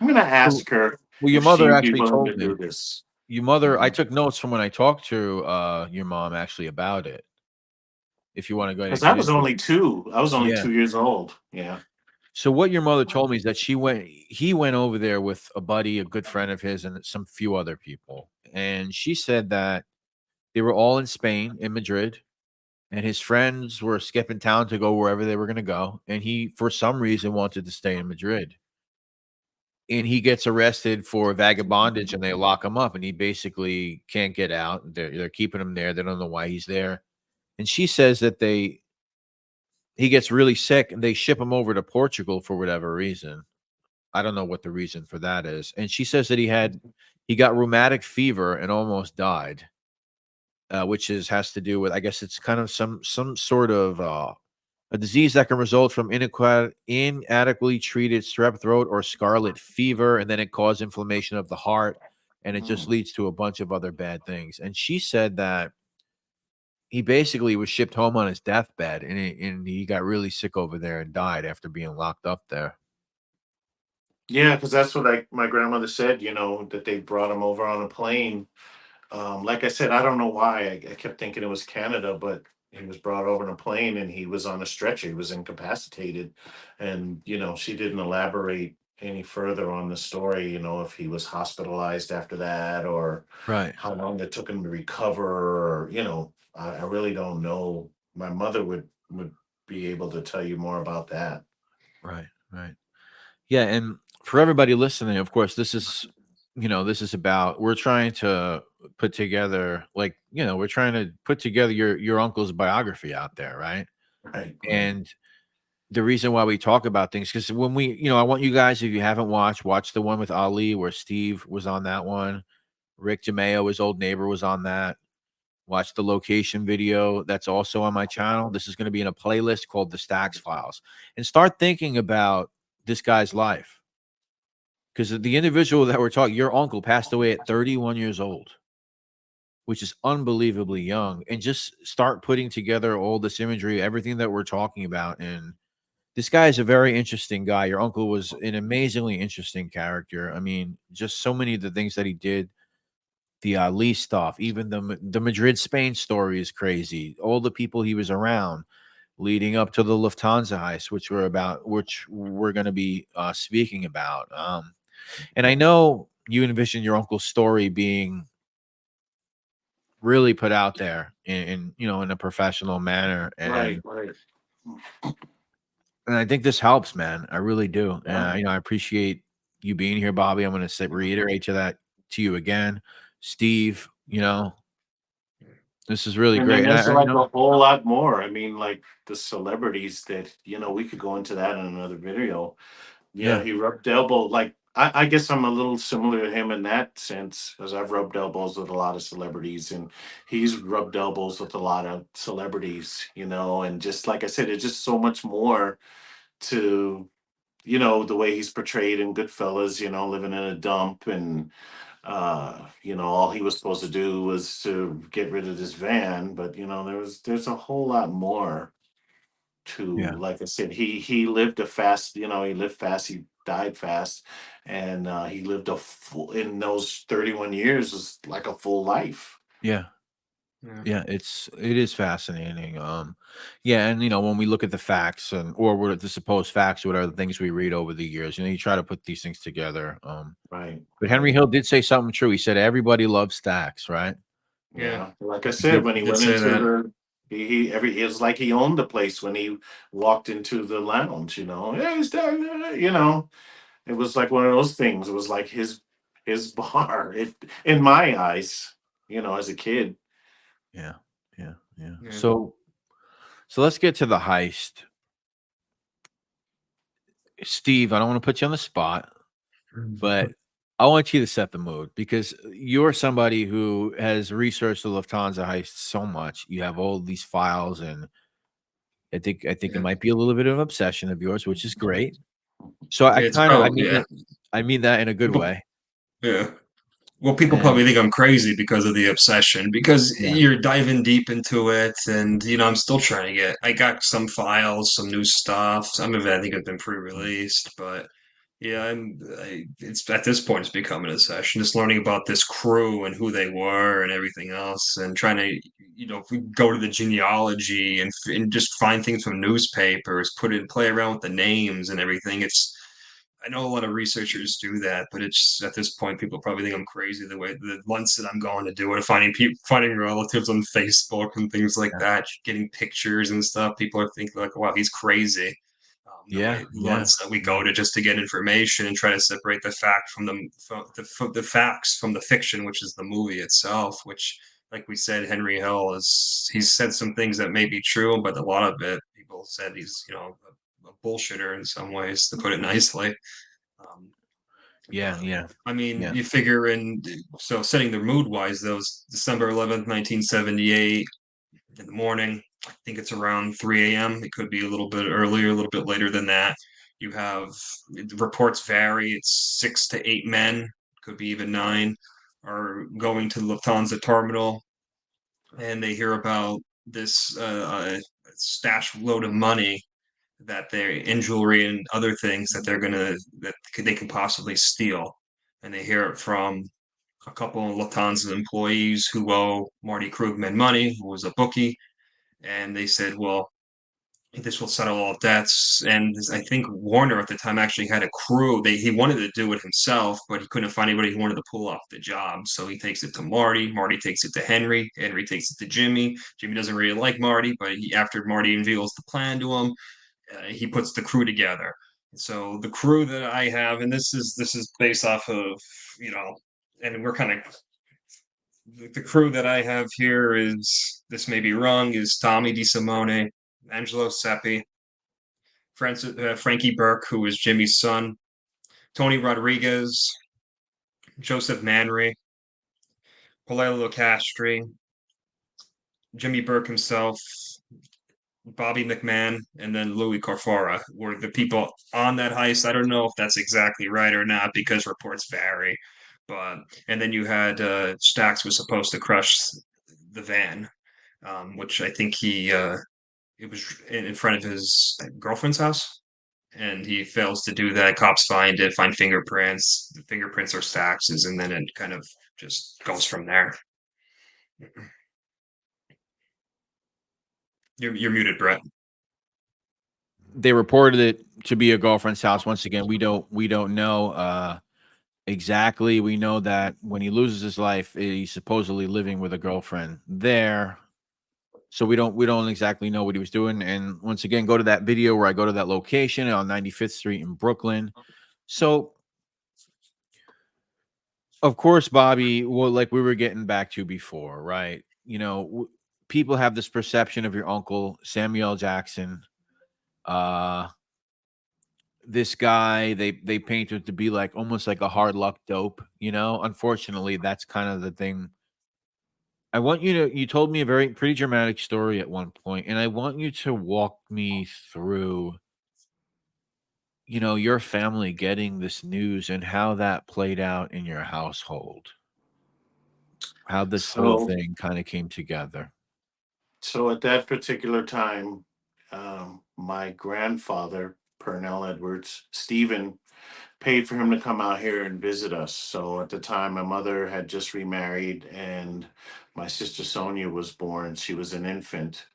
[SPEAKER 3] gonna
[SPEAKER 1] So,
[SPEAKER 3] ask her
[SPEAKER 1] well, your
[SPEAKER 3] if
[SPEAKER 1] mother
[SPEAKER 3] she'd be
[SPEAKER 1] actually
[SPEAKER 3] willing
[SPEAKER 1] told
[SPEAKER 3] to
[SPEAKER 1] me.
[SPEAKER 3] do this.
[SPEAKER 1] Your mother, I
[SPEAKER 3] Mhm.
[SPEAKER 1] took notes from when I talked to your mom actually about it. If you want to go ahead and
[SPEAKER 3] Because I
[SPEAKER 1] get
[SPEAKER 3] was
[SPEAKER 1] into
[SPEAKER 3] only
[SPEAKER 1] it.
[SPEAKER 3] two. I was only
[SPEAKER 1] Yeah.
[SPEAKER 3] 2 years old. Yeah.
[SPEAKER 1] So what your mother told me is that he went over there with a buddy, a good friend of his, and some few other people. And she said that they were all in Spain, in Madrid, and his friends were skipping town to go wherever they were going to go. And he, for some reason, wanted to stay in Madrid. And he gets arrested for vagabondage, and they lock him up, and he basically can't get out. They're keeping him there. They don't know why he's there. And she says that he gets really sick, and they ship him over to Portugal for whatever reason. I don't know what the reason for that is. And she says that he got rheumatic fever and almost died, which has to do with, I guess it's kind of some sort of a disease that can result from inadequately treated strep throat or scarlet fever, and then it causes inflammation of the heart, and it just leads to a bunch of other bad things. And she said that he basically was shipped home on his deathbed, and he got really sick over there and died after being locked up there.
[SPEAKER 3] Yeah, because that's what my grandmother said. That they brought him over on a plane. Like I said, I don't know why. I kept thinking it was Canada, but he was brought over in a plane and he was on a stretcher. He was incapacitated. And, she didn't elaborate any further on the story, if he was hospitalized after that or
[SPEAKER 1] Right,
[SPEAKER 3] how long it took him to recover or, I really don't know. My mother would be able to tell you more about that.
[SPEAKER 1] right. Yeah, and for everybody listening, of course, this is about we're trying to put together we're trying to put together your uncle's biography out there, right?
[SPEAKER 3] Right, right,
[SPEAKER 1] And the reason why we talk about things because when I want you guys, if you haven't watch the one with Ali where Steve was on that one. Rick DeMeo, his old neighbor, was on that. Watch the location video that's also on my channel. This is going to be in a playlist called The Stacks Files. And start thinking about this guy's life. Because the individual that we're talking, your uncle passed away at 31 years old, which is unbelievably young. And just start putting together all this imagery, everything that we're talking about. And this guy is a very interesting guy. Your uncle was an amazingly interesting character. I mean, just so many of the things that he did. The Ali stuff, even the Madrid, Spain story is crazy. All the people he was around leading up to the Lufthansa heist, which we're going to be speaking about. And I know you envision your uncle's story being really put out there in a professional manner,
[SPEAKER 3] right,
[SPEAKER 1] and
[SPEAKER 3] right.
[SPEAKER 1] I think this helps, man. I really do.
[SPEAKER 3] Yeah.
[SPEAKER 1] I appreciate you being here, Bobby. I'm going to reiterate to you again, Steve. This is really
[SPEAKER 3] And then
[SPEAKER 1] great. And
[SPEAKER 3] there's
[SPEAKER 1] I
[SPEAKER 3] like
[SPEAKER 1] know,
[SPEAKER 3] a whole lot more. I mean, like the celebrities that, we could go into that in another video.
[SPEAKER 1] yeah,
[SPEAKER 3] He rubbed elbow. Like, I guess I'm a little similar to him in that sense, because I've rubbed elbows with a lot of celebrities and he's rubbed elbows with a lot of celebrities, and just like I said, it's just so much more to, the way he's portrayed in Goodfellas, living in a dump and all he was supposed to do was to get rid of this van, but there's a whole lot more to,
[SPEAKER 1] yeah,
[SPEAKER 3] like I said, he lived a fast, he lived fast, he died fast, and he lived a full, in those 31 years was like a full life.
[SPEAKER 1] yeah,
[SPEAKER 2] Yeah.
[SPEAKER 1] yeah. It is fascinating. Yeah, and when we look at the facts or what the supposed facts, what are the things we read over the years, you try to put these things together.
[SPEAKER 3] Right,
[SPEAKER 1] But Henry
[SPEAKER 3] right.
[SPEAKER 1] Hill did say something true. He said everybody loves stacks, right?
[SPEAKER 2] Yeah.
[SPEAKER 3] Yeah, like I
[SPEAKER 2] He
[SPEAKER 3] said, when he
[SPEAKER 2] did
[SPEAKER 3] went
[SPEAKER 2] say
[SPEAKER 3] into
[SPEAKER 2] that.
[SPEAKER 3] it was like he owned the place when he walked into the lounge, yeah, he's there, it was like one of those things. It was like his bar. In my eyes, as a kid.
[SPEAKER 1] Yeah, yeah, yeah.
[SPEAKER 2] Yeah.
[SPEAKER 1] So let's get to the heist. Steve, I don't want to put you on the spot, but I want you to set the mood because you're somebody who has researched the Lufthansa heist so much. You have all these files, and I think it
[SPEAKER 2] Yeah.
[SPEAKER 1] might be a little bit of an obsession of yours, which is great. So
[SPEAKER 2] It's probably,
[SPEAKER 1] mean
[SPEAKER 2] yeah.
[SPEAKER 1] that in a good
[SPEAKER 2] People,
[SPEAKER 1] way.
[SPEAKER 2] yeah. Well, people
[SPEAKER 1] And
[SPEAKER 2] probably think I'm crazy because of the obsession, because
[SPEAKER 1] yeah,
[SPEAKER 2] you're diving deep into it, and I'm still trying to get. I got some files, some new stuff. Some of it I think have been pre-released, but yeah, it's at this point it's becoming a session, just learning about this crew and who they were and everything else, and trying to if we go to the genealogy and just find things from newspapers, play around with the names and everything. I know a lot of researchers do that, but it's at this point people probably think I'm crazy the way the lengths that I'm going to do it, finding relatives on Facebook and things like
[SPEAKER 1] yeah,
[SPEAKER 2] that, getting pictures and stuff. People are thinking like, "Wow, he's crazy." The
[SPEAKER 1] yeah,
[SPEAKER 2] way
[SPEAKER 1] yeah,
[SPEAKER 2] lengths that we
[SPEAKER 1] yeah,
[SPEAKER 2] go to just to get information and try to separate the fact from the facts from the fiction, which is the movie itself. Which, like we said, Henry Hill he's said some things that may be true, but a lot of it people said he's a bullshitter in some ways, to put it nicely. Um,
[SPEAKER 1] yeah,
[SPEAKER 2] but
[SPEAKER 1] yeah,
[SPEAKER 2] I mean,
[SPEAKER 1] yeah,
[SPEAKER 2] you figure so setting the mood wise, those December 11th, 1978 in the morning. I think it's around 3 a.m. It could be a little bit earlier, a little bit later than that. You have reports vary. It's 6 to 8 men, could be even nine, are going to the Lufthansa terminal, and they hear about this stash load of money that they're in jewelry and other things that they can possibly steal, and they hear it from a couple of Lufthansa employees who owe Marty Krugman money, who was a bookie, and they said, well, this will settle all debts. And I think Warner at the time actually had a crew. He wanted to do it himself, but he couldn't find anybody who wanted to pull off the job. So he takes it to Marty. Marty takes it to Henry. Henry takes it to Jimmy. Jimmy doesn't really like Marty, but after Marty unveils the plan to him, he puts the crew together. So the crew that I have, and this is based off of, and we're kind of the crew that I have here is, this may be wrong, is Tommy DeSimone, Angelo Seppi, Frankie Burke, who is Jimmy's son, Tony Rodriguez, Joseph Manry, Palelo Castri, Jimmy Burke himself, Bobby McMahon, and then Louis Corfora were the people on that heist. I don't know if that's exactly right or not because reports vary. But and then you had Stacks was supposed to crush the van, which I think it was in front of his girlfriend's house, and he fails to do that. Cops find it, find fingerprints. The fingerprints are Stacks's, and then it kind of just goes from there. You're muted, Brett.
[SPEAKER 1] They reported it to be a girlfriend's house. Once again, we don't know exactly. We know that when he loses his life, he's supposedly living with a girlfriend there. So we don't exactly know what he was doing. And once again, go to that video where I go to that location on 95th Street in Brooklyn. So of course, Bobby, well, like we were getting back to before, right? People have this perception of your uncle, Samuel Jackson. This guy, they paint him to be like almost like a hard luck dope, Unfortunately, that's kind of the thing. You told me a pretty dramatic story at one point, and I want you to walk me through, your family getting this news and how that played out in your household. How this whole
[SPEAKER 3] So,
[SPEAKER 1] thing kind of came together.
[SPEAKER 3] so at that particular time, my grandfather, Pernell Edwards, Stephen, paid for him to come out here and visit us. So at the time, my mother had just remarried, and my sister Sonia was born. She was an infant,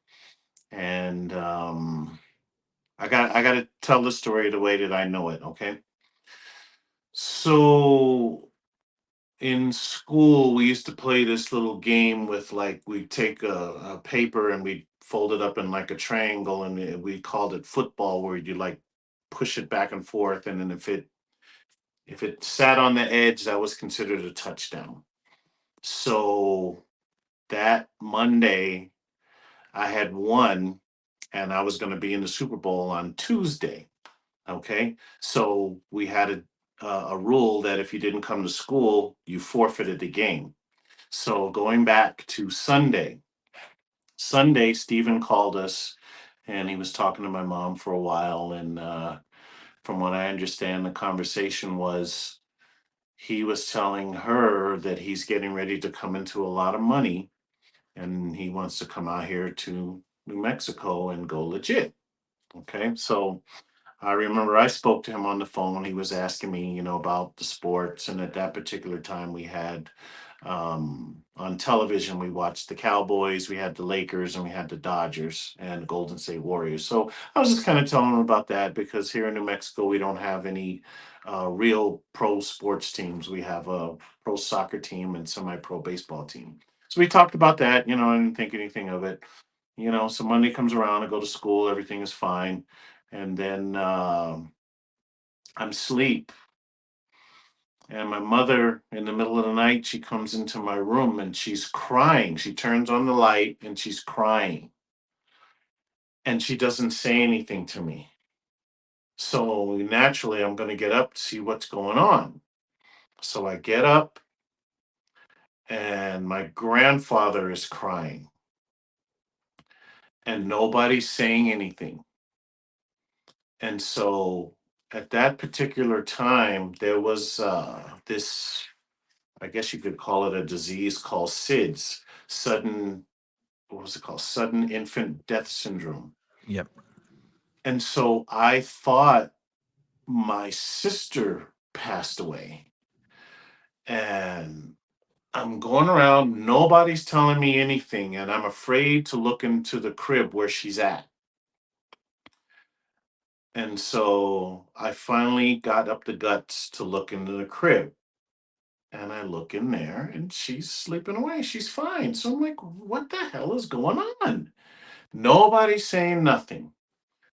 [SPEAKER 3] and I got to tell the story the way that I know it. Okay, so in school we used to play this little game with, like, we'd take a paper and we'd fold it up in like a triangle, and we called it football, where you like push it back and forth, and then if it sat on the edge, that was considered a touchdown. So that Monday I had won, and I was going to be in the Super Bowl on Tuesday. Okay, so we had a rule that if you didn't come to school, you forfeited the game. So going back to Sunday, Stephen called us, and he was talking to my mom for a while. And from what I understand, the conversation was, he was telling her that he's getting ready to come into a lot of money, and he wants to come out here to New Mexico and go legit. Okay, so I remember I spoke to him on the phone. He was asking me, about the sports. And at that particular time, we had on television, we watched the Cowboys, we had the Lakers, and we had the Dodgers and the Golden State Warriors. So I was just kind of telling him about that, because here in New Mexico, we don't have any real pro sports teams. We have a pro soccer team and semi-pro baseball team. So we talked about that. I didn't think anything of it. So Monday comes around, I go to school, everything is fine. And then I'm asleep. And my mother, in the middle of the night, she comes into my room and she's crying. She turns on the light and she's crying. And she doesn't say anything to me. So naturally, I'm going to get up to see what's going on. So I get up, and my grandfather is crying. And nobody's saying anything. And so at that particular time, there was this, I guess you could call it a disease called SIDS, sudden what was it called? Sudden infant death syndrome.
[SPEAKER 1] Yep.
[SPEAKER 3] And so I thought my sister passed away. And I'm going around, nobody's telling me anything, and I'm afraid to look into the crib where she's at. And so I finally got up the guts to look into the crib. And I look in there and she's sleeping away. She's fine. So I'm like, what the hell is going on? Nobody's saying nothing.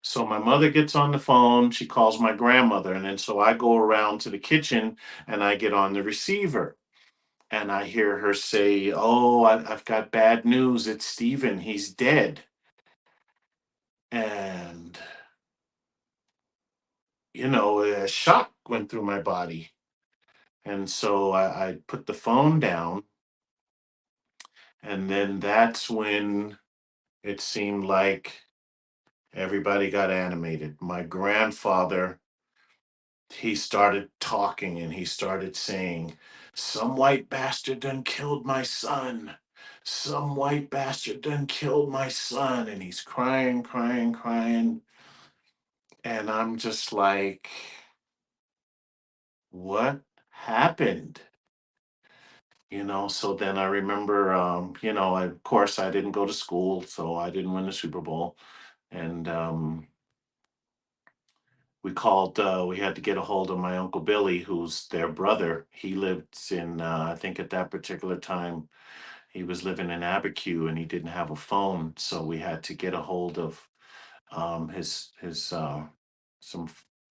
[SPEAKER 3] So my mother gets on the phone. She calls my grandmother. And then so I go around to the kitchen and I get on the receiver. And I hear her say, oh, I've got bad news. It's Steven. He's dead. And, a shock went through my body. And so I put the phone down. And then that's when it seemed like everybody got animated. My grandfather, he started talking and he started saying, some white bastard done killed my son. Some white bastard done killed my son. And he's crying, crying, crying. And I'm just like, what happened? So then I remember, of course, I didn't go to school, so I didn't win the Super Bowl. And we had to get a hold of my Uncle Billy, who's their brother. He lived in, I think at that particular time, he was living in Abiquiu and he didn't have a phone. So we had to get a hold of his some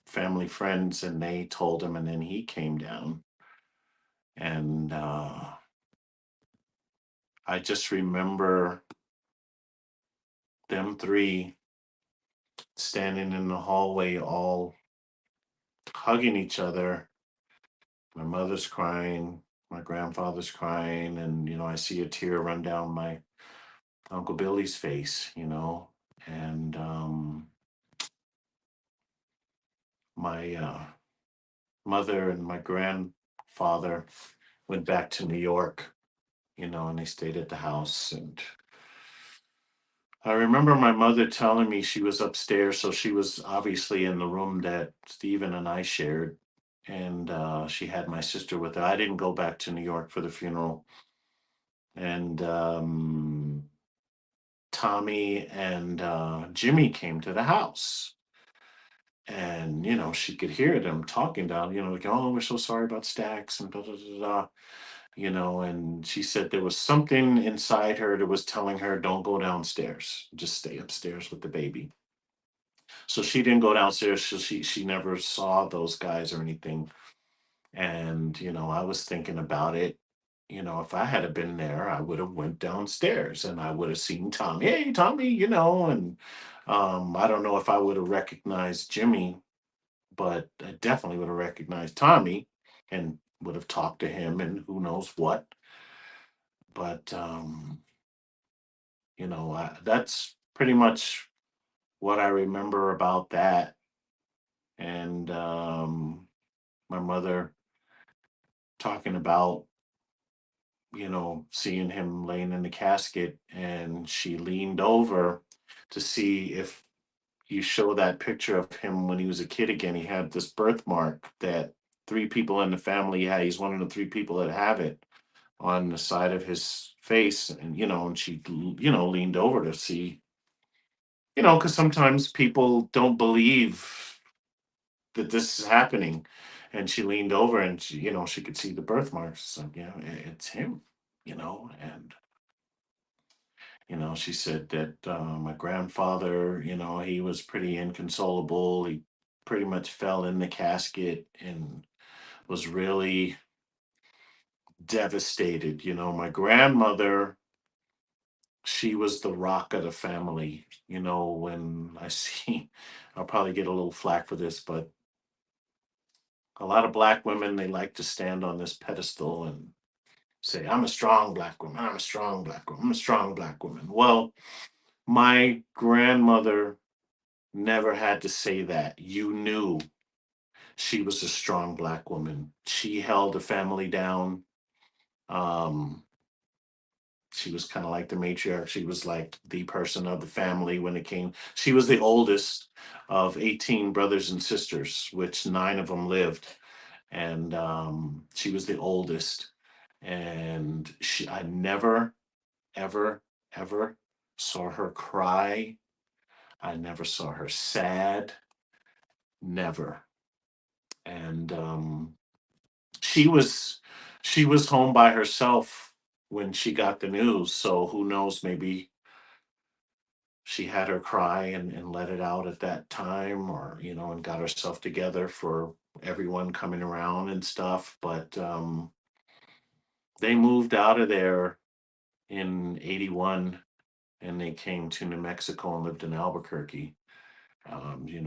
[SPEAKER 3] family friends, and they told him, and then he came down. And I just remember them three standing in the hallway, all hugging each other. My mother's crying, my grandfather's crying, and I see a tear run down my Uncle Billy's face, and my mother and my grandfather went back to New York, and they stayed at the house. And I remember my mother telling me she was upstairs, so she was obviously in the room that Stephen and I shared, and she had my sister with her. I didn't go back to New York for the funeral, and Tommy and Jimmy came to the house. And she could hear them talking down, like, oh, we're so sorry about Stacks and da da da da. And she said there was something inside her that was telling her, don't go downstairs, just stay upstairs with the baby. So she didn't go downstairs. So she never saw those guys or anything. And I was thinking about it. If I had have been there, I would have went downstairs and I would have seen Tommy. Hey, Tommy, and I don't know if I would have recognized Jimmy, but I definitely would have recognized Tommy and would have talked to him and who knows what. But that's pretty much what I remember about that. And my mother talking about, seeing him laying in the casket, and she leaned over to see if you show that picture of him when he was a kid again. He had this birthmark that three people in the family had. He's one of the three people that have it on the side of his face. And, and she, leaned over to see, because sometimes people don't believe that this is happening. And she leaned over and she could see the birthmarks. So, yeah, it's him, and, she said that my grandfather, he was pretty inconsolable. He pretty much fell in the casket and was really devastated. My grandmother, she was the rock of the family. When I see, I'll probably get a little flack for this, but a lot of black women, they like to stand on this pedestal and say, I'm a strong black woman. I'm a strong black woman. I'm a strong black woman. Well, my grandmother never had to say that. You knew she was a strong black woman. She held the family down. Um, she was kind of like the matriarch. She was like the person of the family when it came. She was the oldest of 18 brothers and sisters, which 9 of them lived, and she was the oldest. And I never, ever, ever saw her cry. I never saw her sad. Never. And she was home by herself when she got the news. So who knows? Maybe she had her cry and let it out at that time, or and got herself together for everyone coming around and stuff. But they moved out of there in '81, and they came to New Mexico and lived in Albuquerque.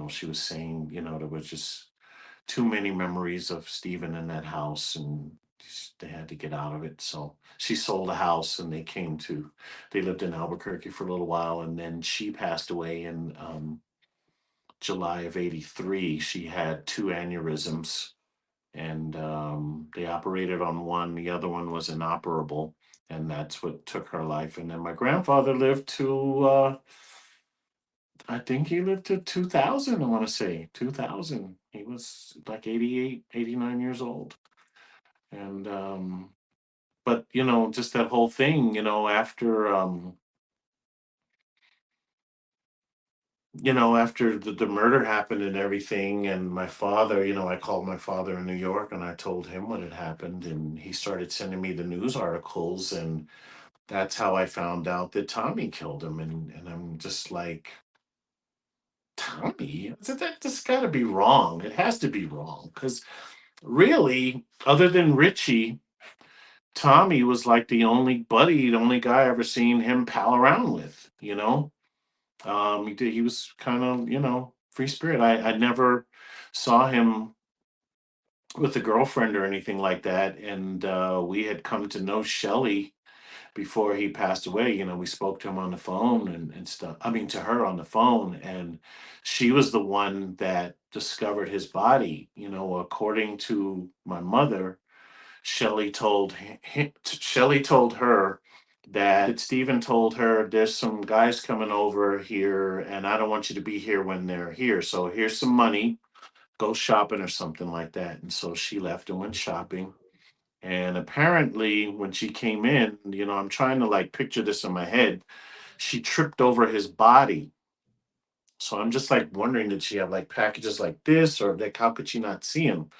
[SPEAKER 3] She was saying, there was just too many memories of Stephen in that house, and they had to get out of it. So she sold the house, and they lived in Albuquerque for a little while, and then she passed away in July of '83. She had 2 aneurysms, and they operated on one. The other one was inoperable, and that's what took her life. And then my grandfather lived to I think he lived to 2000. I want to say 2000. He was like 88, 89 years old. And but just that whole thing, after the murder happened and everything, and my father, I called my father in New York and I told him what had happened, and he started sending me the news articles, and that's how I found out that Tommy killed him. And I'm just like, Tommy? That just got to be wrong. It has to be wrong, because really, other than Richie, Tommy was like the only buddy, the only guy I ever seen him pal around with. He was kind of, free spirit. I never saw him with a girlfriend or anything like that. And we had come to know Shelley before he passed away. We spoke to him on the phone and stuff. I mean, to her on the phone. And she was the one that discovered his body. According to my mother, Shelley told her that Stephen told her, there's some guys coming over here, and I don't want you to be here when they're here. So here's some money, go shopping or something like that. And so she left and went shopping. And apparently, when she came in, I'm trying to like picture this in my head. She tripped over his body. So I'm just like wondering, did she have like packages like this, or like how could she not see him?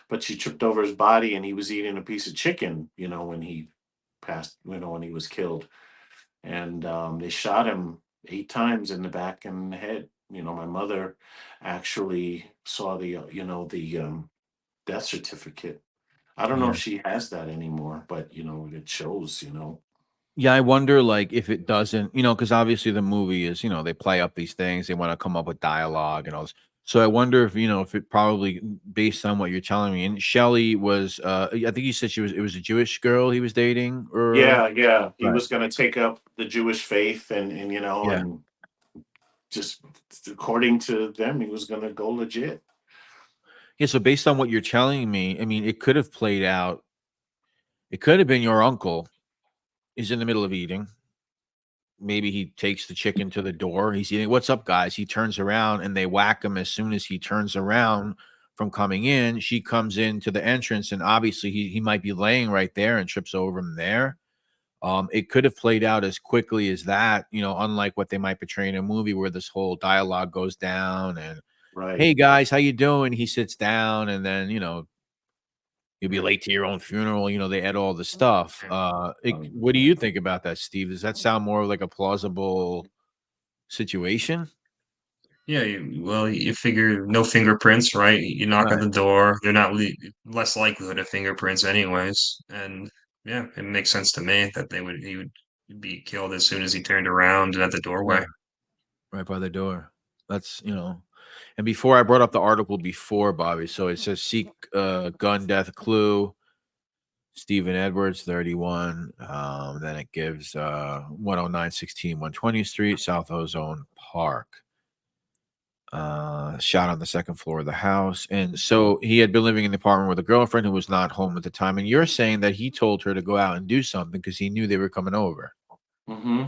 [SPEAKER 3] But she tripped over his body, and he was eating a piece of chicken, when he passed, when he was killed. And they shot him 8 times in the back and the head. My mother actually saw the death certificate. I don't know
[SPEAKER 1] Yeah.
[SPEAKER 3] if she has that anymore, but it shows.
[SPEAKER 1] Yeah, I wonder, like, if it doesn't, because obviously the movie is, they play up these things, they want to come up with dialogue and all this. So I wonder if, if it probably, based on what you're telling me, and Shelley was, I think you said it was a Jewish girl he was dating, or
[SPEAKER 3] Yeah. He
[SPEAKER 1] right,
[SPEAKER 3] was going to take up the Jewish faith, and
[SPEAKER 1] yeah,
[SPEAKER 3] and just according to them, he was going to go legit.
[SPEAKER 1] yeah. So based on what you're telling me, I mean, it could have played out. It could have been your uncle is in the middle of eating. Maybe he takes the chicken to the door. He's eating. What's up, guys? He turns around and they whack him as soon as he turns around from coming in. She comes into the entrance, and obviously he might be laying right there and trips over him there. It could have played out as quickly as that, unlike what they might portray in a movie where this whole dialogue goes down and,
[SPEAKER 3] Right.
[SPEAKER 1] hey guys, how you doing? He sits down, and then you'll be late to your own funeral. They add all the stuff. What do you think about that, Steve? Does that sound more like a plausible situation?
[SPEAKER 2] Yeah, well, you figure no fingerprints, right? You knock on
[SPEAKER 1] Right.
[SPEAKER 2] the door, they're not less likelihood of fingerprints anyways. And yeah, it makes sense to me that he would be killed as soon as he turned around and at the doorway.
[SPEAKER 1] Yeah. Right by the door. That's, and before I brought up the article before, Bobby, so it says seek gun death clue. Stephen Edwards, 31. Then it gives 10916 120th Street, South Ozone Park. Shot on the second floor of the house. And so he had been living in the apartment with a girlfriend who was not home at the time. And you're saying that he told her to go out and do something because he knew they were coming over.
[SPEAKER 3] Hmm.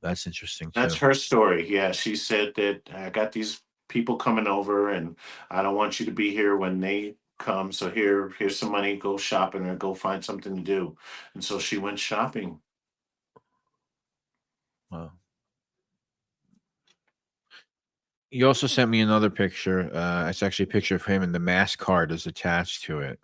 [SPEAKER 1] That's interesting
[SPEAKER 3] That's
[SPEAKER 1] too.
[SPEAKER 3] her story. Yeah, she said that I got these people coming over, and I don't want you to be here when they come. So here's some money. Go shopping or go find something to do. And so she went shopping.
[SPEAKER 1] Wow. You also sent me another picture. It's actually a picture of him, and the mask card is attached to it.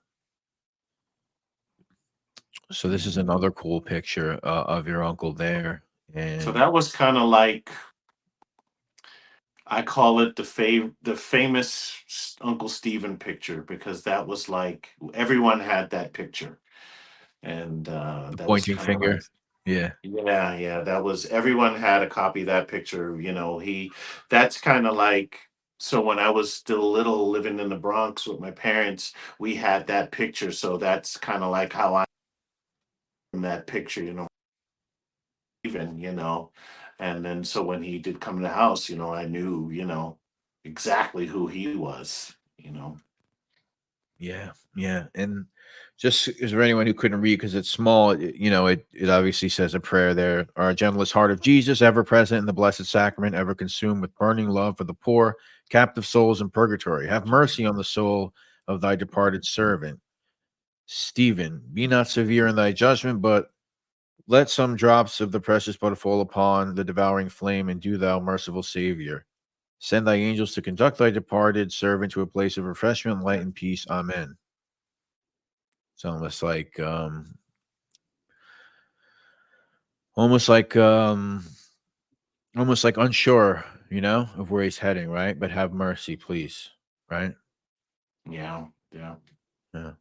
[SPEAKER 1] So this is another cool picture of your uncle there. And
[SPEAKER 3] So that was kind of like, I call it the famous Uncle Stephen picture, because that was like everyone had that picture, and
[SPEAKER 1] the
[SPEAKER 3] that was
[SPEAKER 1] pointing
[SPEAKER 3] kind of
[SPEAKER 1] finger.
[SPEAKER 3] like,
[SPEAKER 1] Yeah.
[SPEAKER 3] yeah, that was, everyone had a copy of that picture. That's kind of like, so when I was still little, living in the Bronx with my parents, we had that picture. So that's kind of like how I in that picture, even, and then so when he did come to the house, I knew, exactly who he was.
[SPEAKER 1] Yeah, yeah, and just is there anyone who couldn't read because it's small? It obviously says a prayer there. Our gentlest heart of Jesus, ever present in the blessed sacrament, ever consumed with burning love for the poor, captive souls in purgatory. Have mercy on the soul of thy departed servant, Stephen. Be not severe in thy judgment, but let some drops of the precious blood fall upon the devouring flame, and do thou, merciful Savior, send thy angels to conduct thy departed servant to a place of refreshment, light, and peace. Amen. It's almost like almost like unsure, of where he's heading, right? But have mercy, please, right?
[SPEAKER 3] Yeah, yeah.
[SPEAKER 1] Yeah.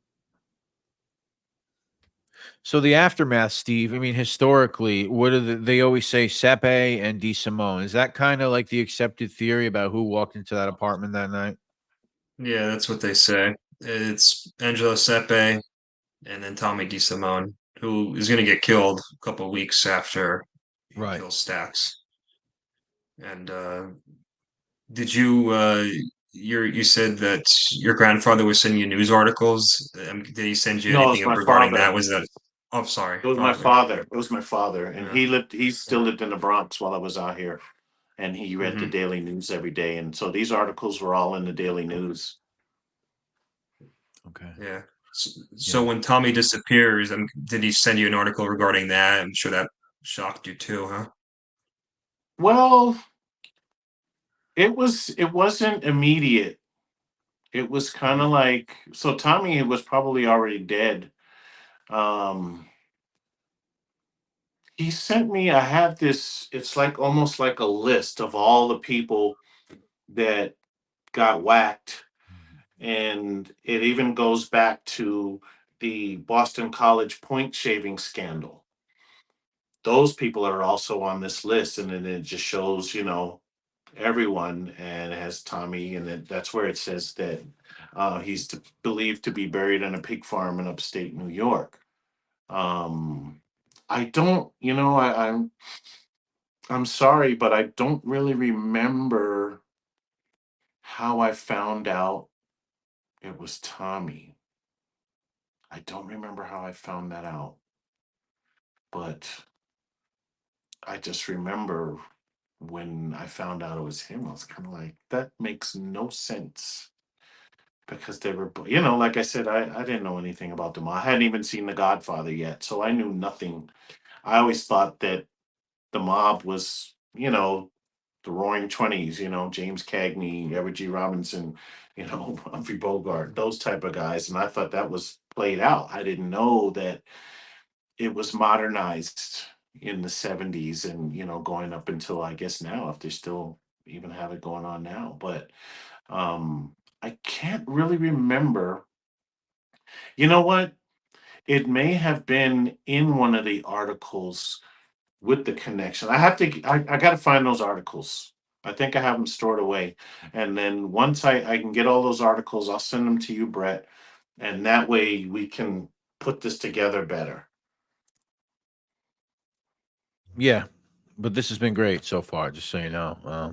[SPEAKER 1] So the aftermath, Steve. I mean, historically, what are they always say Sepe and Di Simone? Is that kind of like the accepted theory about who walked into that apartment that night?
[SPEAKER 2] Yeah, that's what they say. It's Angelo Sepe and then Tommy DeSimone, who is going to get killed a couple of weeks after he
[SPEAKER 1] Right.
[SPEAKER 2] kills Stacks. And did you said that your grandfather was sending you news articles? Did he send you
[SPEAKER 3] No, it was
[SPEAKER 2] anything
[SPEAKER 3] my
[SPEAKER 2] regarding that?
[SPEAKER 3] father.
[SPEAKER 2] Was that? Oh, sorry,
[SPEAKER 3] It was my
[SPEAKER 2] father.
[SPEAKER 3] father. It was my father, and
[SPEAKER 2] Yeah.
[SPEAKER 3] he still lived in the Bronx while I was out here, and he read the
[SPEAKER 2] Hmm.
[SPEAKER 3] Daily News every day, and so these articles were all in the Daily News.
[SPEAKER 1] Okay.
[SPEAKER 2] Yeah. So
[SPEAKER 1] Yeah.
[SPEAKER 2] when Tommy disappears, did he send you an article regarding that? I'm sure that shocked you too, huh?
[SPEAKER 3] Well, it wasn't immediate. It was kind
[SPEAKER 2] Hmm.
[SPEAKER 3] of like, so Tommy was probably already dead. Um, he sent me. I have this. It's like almost like a list of all the people that got whacked, and it even goes back to the Boston College point shaving scandal. Those people are also on this list, and then it just shows, everyone, and it has Tommy, and that's where it says that he's believed to be buried in a pig farm in upstate New York. Um, I don't, I'm sorry, but I don't really remember how I found out it was Tommy. I don't remember how I found that out, but I just remember when I found out it was him, I was kind of like, that makes no sense. Because they were, like I said, I didn't know anything about them. I hadn't even seen The Godfather yet, so I knew nothing. I always thought that the mob was, the Roaring Twenties, James Cagney, Edward G. Robinson, Humphrey Bogart, those type of guys, and I thought that was played out. I didn't know that it was modernized in the '70s, and going up until, I guess, now, if they still even have it going on now. But I can't really remember. You know what? It may have been in one of the articles with the connection. I got to find those articles. I think I have them stored away. And then once I can get all those articles, I'll send them to you, Brett. And that way we can put this together better.
[SPEAKER 1] Yeah. But this has been great so far, just so you know.
[SPEAKER 2] Yeah.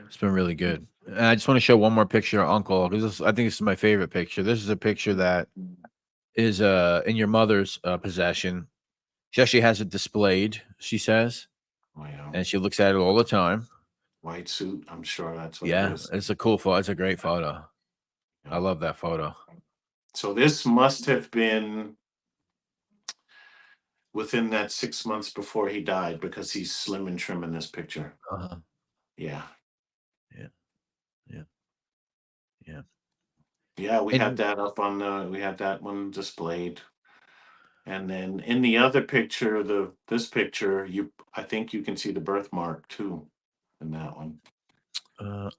[SPEAKER 1] It's been really good. And I just want to show one more picture of Uncle, because I think this is my favorite picture. This is a picture that is in your mother's possession. She actually has it displayed, she says,
[SPEAKER 3] Oh, yeah.
[SPEAKER 1] and she looks at it all the time.
[SPEAKER 3] White suit. I'm sure that's what it
[SPEAKER 1] Yeah,
[SPEAKER 3] is.
[SPEAKER 1] it's a cool photo. It's a great photo. I
[SPEAKER 3] Yeah.
[SPEAKER 1] love that photo.
[SPEAKER 3] So this must have been within that 6 months before he died, because he's slim and trim in this picture.
[SPEAKER 1] Uh-huh.
[SPEAKER 3] Yeah.
[SPEAKER 1] Yeah. Yeah. Yeah.
[SPEAKER 3] Yeah, we had
[SPEAKER 1] And
[SPEAKER 3] that up on the, we had that one displayed. And then in the other picture, this picture, I think you can see the birthmark too in that one.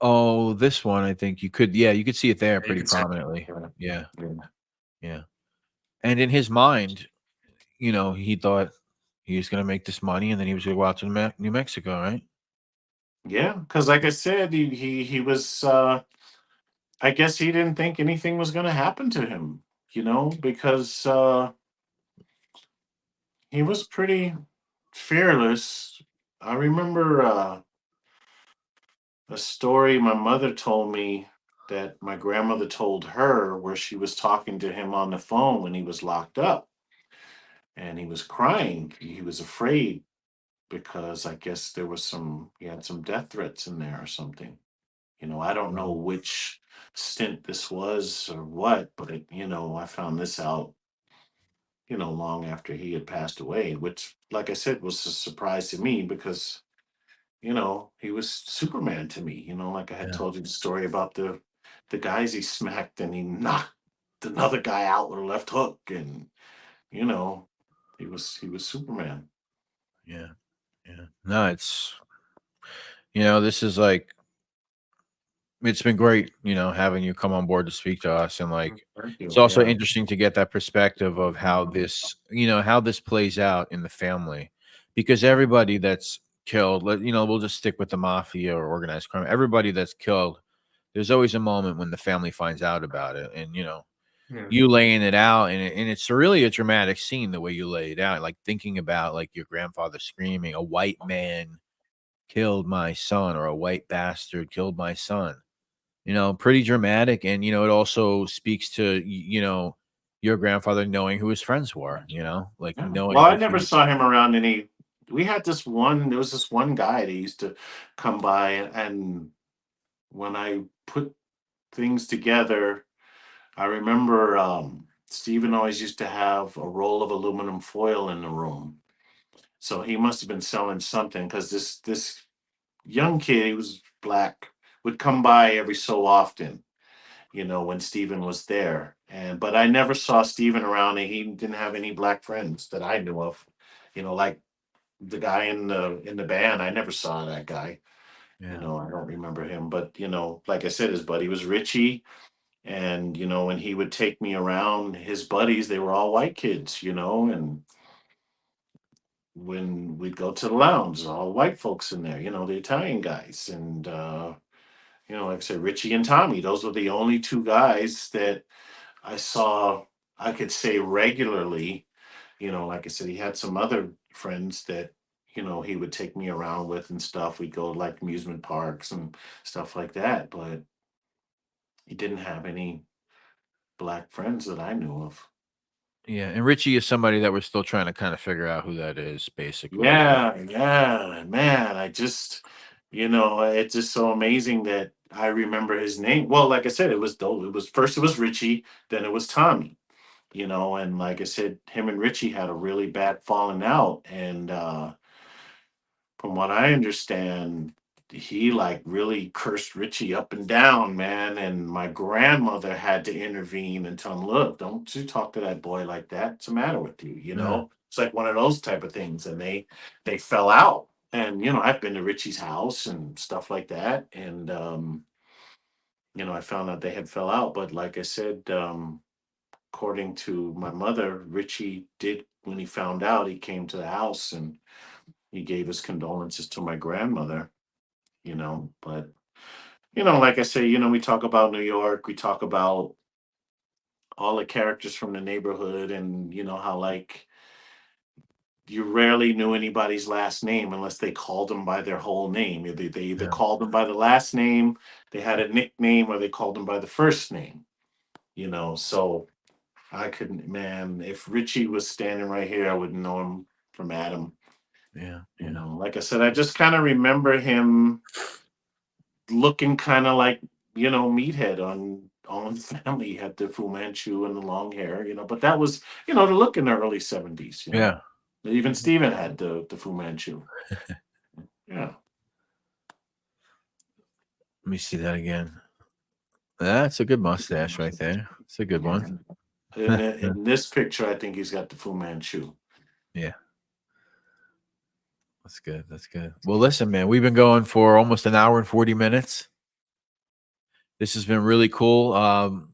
[SPEAKER 1] oh, this one, I think you could, yeah, you could see it there
[SPEAKER 3] You
[SPEAKER 1] pretty
[SPEAKER 3] can see it.
[SPEAKER 1] prominently. Yeah.
[SPEAKER 3] Yeah.
[SPEAKER 1] Yeah. And in his mind, he thought he was going to make this money and then he was going to go out to New Mexico, right?
[SPEAKER 3] Yeah, because like I said, he was I guess he didn't think anything was gonna happen to him, because he was pretty fearless. I remember a story my mother told me that my grandmother told her, where she was talking to him on the phone when he was locked up and he was crying. He was afraid because I guess he had some death threats in there or something. I don't know
[SPEAKER 1] Wow.
[SPEAKER 3] which stint this was or what, but I found this out, long after he had passed away, which, like I said, was a surprise to me because, he was Superman to me, like I had
[SPEAKER 1] Yeah.
[SPEAKER 3] told you the story about the guys he smacked and he knocked another guy out with a left hook, and, you know, he was Superman.
[SPEAKER 1] Yeah. Yeah. No, this is like, it's been great, having you come on board to speak to us. And like,
[SPEAKER 3] Thank
[SPEAKER 1] it's
[SPEAKER 3] you.
[SPEAKER 1] also
[SPEAKER 3] Yeah.
[SPEAKER 1] interesting to get that perspective of how this plays out in the family, because everybody that's killed, we'll just stick with the mafia or organized crime. Everybody that's killed, there's always a moment when the family finds out about it. And,
[SPEAKER 2] Yeah.
[SPEAKER 1] you laying it out, and it's really a dramatic scene the way you lay it out, like thinking about like your grandfather screaming, "A white man killed my son," or "A white bastard killed my son." Pretty dramatic. And, it also speaks to, your grandfather knowing who his friends were, like
[SPEAKER 3] Yeah.
[SPEAKER 1] knowing
[SPEAKER 3] Well, I
[SPEAKER 1] that
[SPEAKER 3] never saw him around any. We had there was this one guy that used to come by, and when I put things together, I remember Stephen always used to have a roll of aluminum foil in the room. So he must have been selling something, because this young kid, he was black, would come by every so often, when Stephen was there. But I never saw Stephen around, and he didn't have any black friends that I knew of. Like the guy in the band, I never saw that guy.
[SPEAKER 1] yeah.
[SPEAKER 3] I don't remember him. But like I said, his buddy was Richie. And when he would take me around, his buddies, they were all white kids, and when we'd go to the lounge, all white folks in there, the Italian guys. And like I said, Richie and Tommy, those were the only two guys that I saw, I could say, regularly. Like I said, he had some other friends that, he would take me around with and stuff. We'd go to like amusement parks and stuff like that, but he didn't have any black friends that I knew of.
[SPEAKER 1] Yeah. And Richie is somebody that we're still trying to kind of figure out who that is, basically.
[SPEAKER 3] Yeah, yeah, man. It's just so amazing that I remember his name. Well, like I said, it was Richie, then it was Tommy, and like I said, him and Richie had a really bad falling out. And from what I understand, he like really cursed Richie up and down, man. And my grandmother had to intervene and tell him, "Look, don't you talk to that boy like that. What's the matter with you?"
[SPEAKER 1] Yeah.
[SPEAKER 3] It's like one of those type of things. And they fell out. And I've been to Richie's house and stuff like that. And I found out they had fell out. But like I said, according to my mother, Richie did, when he found out, he came to the house and he gave his condolences to my grandmother. But like I say, we talk about New York, we talk about all the characters from the neighborhood, and how like you rarely knew anybody's last name unless they called them by their whole name. They either
[SPEAKER 1] Yeah.
[SPEAKER 3] called them by the last name, they had a nickname, or they called them by the first name. So I couldn't, man, if Richie was standing right here, I wouldn't know him from Adam.
[SPEAKER 1] Yeah.
[SPEAKER 3] You know, like I said, I just kind of remember him looking kind of like, you know, Meathead on Family. He had the Fu Manchu and the long hair, you know, but that was, you know, the look in the early 70s, you know.
[SPEAKER 1] Yeah.
[SPEAKER 3] Even Steven had the Fu Manchu. Yeah.
[SPEAKER 1] Let me see that again. That's a good mustache right there. It's a good one.
[SPEAKER 3] In this picture, I think he's got the Fu Manchu.
[SPEAKER 1] Yeah. That's good. That's good. Well, listen, man, we've been going for almost an hour and 40 minutes. This has been really cool.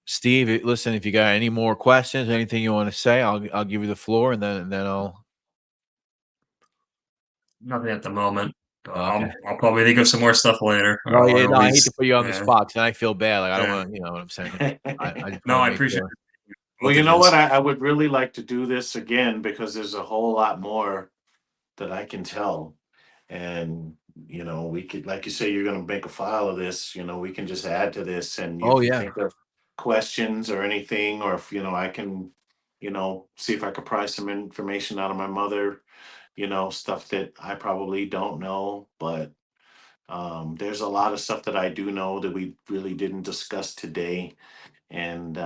[SPEAKER 1] Steve, listen, if you got any more questions, anything you want to say, I'll give you the floor, and then I'll.
[SPEAKER 2] Nothing at the moment.
[SPEAKER 1] Okay.
[SPEAKER 2] I'll probably think of some more stuff later.
[SPEAKER 1] No, yeah,
[SPEAKER 2] I
[SPEAKER 1] no, I hate
[SPEAKER 2] always,
[SPEAKER 1] to put you on the
[SPEAKER 2] yeah,
[SPEAKER 1] spot, because I feel bad. Like I don't
[SPEAKER 2] yeah.
[SPEAKER 1] want to, you know what I'm saying. I just
[SPEAKER 2] No,
[SPEAKER 1] want
[SPEAKER 2] I
[SPEAKER 1] to make
[SPEAKER 2] appreciate
[SPEAKER 1] sure.
[SPEAKER 3] Well,
[SPEAKER 2] both
[SPEAKER 3] you
[SPEAKER 2] of
[SPEAKER 3] know
[SPEAKER 2] yous.
[SPEAKER 3] what? I would really like to do this again because there's a whole lot more that I can tell. And, you know, we could, like you say, you're going to make a file of this, you know, we can just add to this. And
[SPEAKER 1] Oh
[SPEAKER 3] if you
[SPEAKER 1] yeah,
[SPEAKER 3] think of questions or anything, or if, you know, I can, you know, see if I could pry some information out of my mother, you know, stuff that I probably don't know. But there's a lot of stuff that I do know that we really didn't discuss today. And,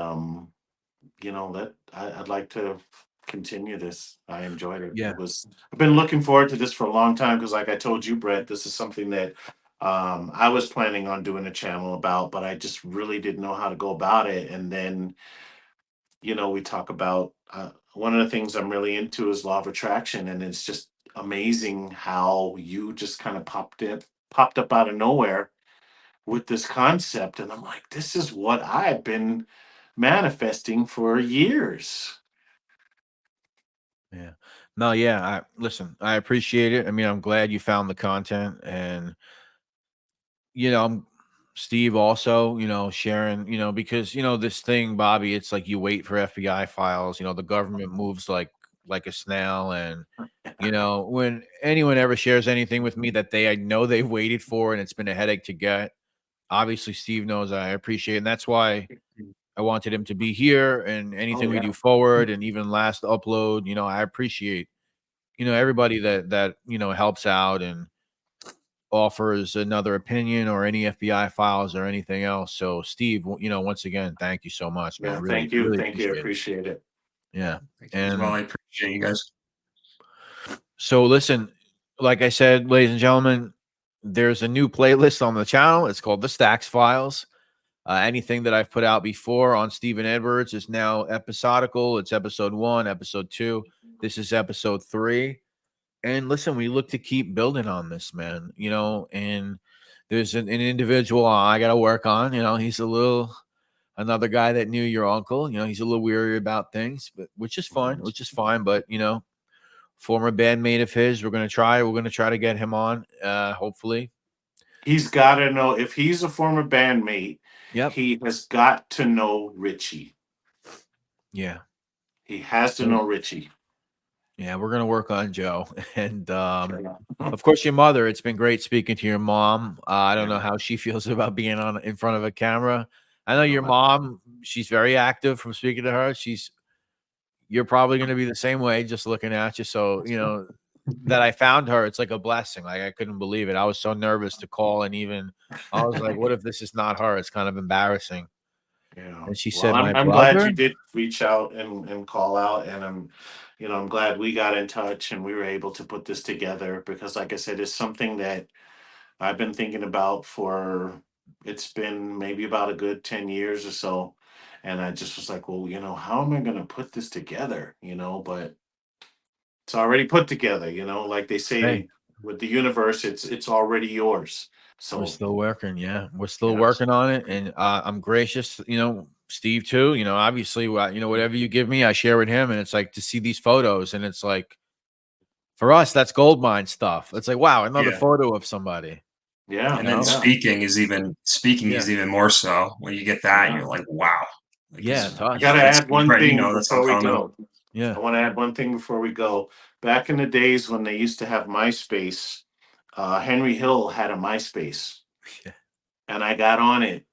[SPEAKER 3] you know, that I'd like to continue this. I enjoyed it.
[SPEAKER 1] yeah,
[SPEAKER 3] I've been looking forward to this for a long time because, like I told you, Brett, this is something that I was planning on doing a channel about, but I just really didn't know how to go about it. And then, you know, we talk about one of the things I'm really into is law of attraction, and it's just amazing how you just kind of popped up out of nowhere with this concept, and I'm like, this is what I've been manifesting for years.
[SPEAKER 1] yeah. No, yeah. Listen. I appreciate it. I mean, I'm glad you found the content, and Steve also, sharing, because this thing, Bobby, it's like you wait for FBI files. The government moves like a snail, and when anyone ever shares anything with me that I know they've waited for and it's been a headache to get, obviously Steve knows I appreciate it, and that's why I wanted him to be here, and
[SPEAKER 3] Oh
[SPEAKER 1] anything we
[SPEAKER 3] yeah.
[SPEAKER 1] do forward, and even last upload, I appreciate, everybody that helps out and offers another opinion or any FBI files or anything else. So Steve, once again, thank you so much, man.
[SPEAKER 3] Yeah,
[SPEAKER 1] Really,
[SPEAKER 3] thank you.
[SPEAKER 1] really
[SPEAKER 3] Thank you. I
[SPEAKER 1] appreciate it.
[SPEAKER 3] appreciate it.
[SPEAKER 1] Yeah.
[SPEAKER 2] Thank you as well.
[SPEAKER 1] And
[SPEAKER 2] I appreciate you guys.
[SPEAKER 1] so listen, like I said, ladies and gentlemen, there's a new playlist on the channel. It's called the Stacks Files. Anything that I've put out before on Stephen Edwards is now episodical. It's episode 1, episode 2. This is episode 3. And listen, we look to keep building on this, man, and there's an individual I got to work on. He's another guy that knew your uncle. He's a little weary about things, but which is fine. But, former bandmate of his, we're going to try to get him on, hopefully.
[SPEAKER 3] He's got to know, if he's a former bandmate,
[SPEAKER 1] Yep.
[SPEAKER 3] he has got to know Richie.
[SPEAKER 1] Yeah.
[SPEAKER 3] He has to know Richie.
[SPEAKER 1] Yeah, we're going to work on Joe. And of course, your mother. It's been great speaking to your mom. I don't know how she feels about being in front of a camera. I know your mom, she's very active from speaking to her. You're probably going to be the same way, just looking at you. So, that I found her, it's like a blessing. Like, I couldn't believe it. I was so nervous to call, and even I was like, what if this is not her? It's kind of embarrassing.
[SPEAKER 3] Yeah.
[SPEAKER 1] And she
[SPEAKER 3] Well,
[SPEAKER 1] said, my
[SPEAKER 3] I'm glad
[SPEAKER 1] brother?
[SPEAKER 3] you did reach out and call out, and I'm glad we got in touch and we were able to put this together because, like I said, it's something that I've been thinking about it's been maybe about a good 10 years or so. And I just was like, well, how am I going to put this together? But it's already put together, like they say
[SPEAKER 1] Hey,
[SPEAKER 3] with the universe, it's already yours.
[SPEAKER 1] we're
[SPEAKER 3] So,
[SPEAKER 1] still working. Yeah, we're still
[SPEAKER 3] yeah.
[SPEAKER 1] working on it. And I'm gracious, Steve too. Obviously, whatever you give me, I share with him. And it's like to see these photos, and it's like, for us, that's gold mine stuff. It's like, wow, another
[SPEAKER 2] Yeah.
[SPEAKER 1] photo of somebody.
[SPEAKER 3] Yeah.
[SPEAKER 2] And then
[SPEAKER 3] Yeah.
[SPEAKER 2] speaking is even more so. When you get that,
[SPEAKER 3] Yeah.
[SPEAKER 2] you're like, wow. Like,
[SPEAKER 1] Yeah, to
[SPEAKER 3] I
[SPEAKER 1] us.
[SPEAKER 3] got to add one
[SPEAKER 2] Brett,
[SPEAKER 3] thing
[SPEAKER 2] that's all
[SPEAKER 3] before we
[SPEAKER 2] coming.
[SPEAKER 3] go.
[SPEAKER 1] Yeah.
[SPEAKER 3] I want to add one thing before we go. Back in the days when they used to have MySpace, Henry Hill had a MySpace.
[SPEAKER 1] Yeah.
[SPEAKER 3] And I got on it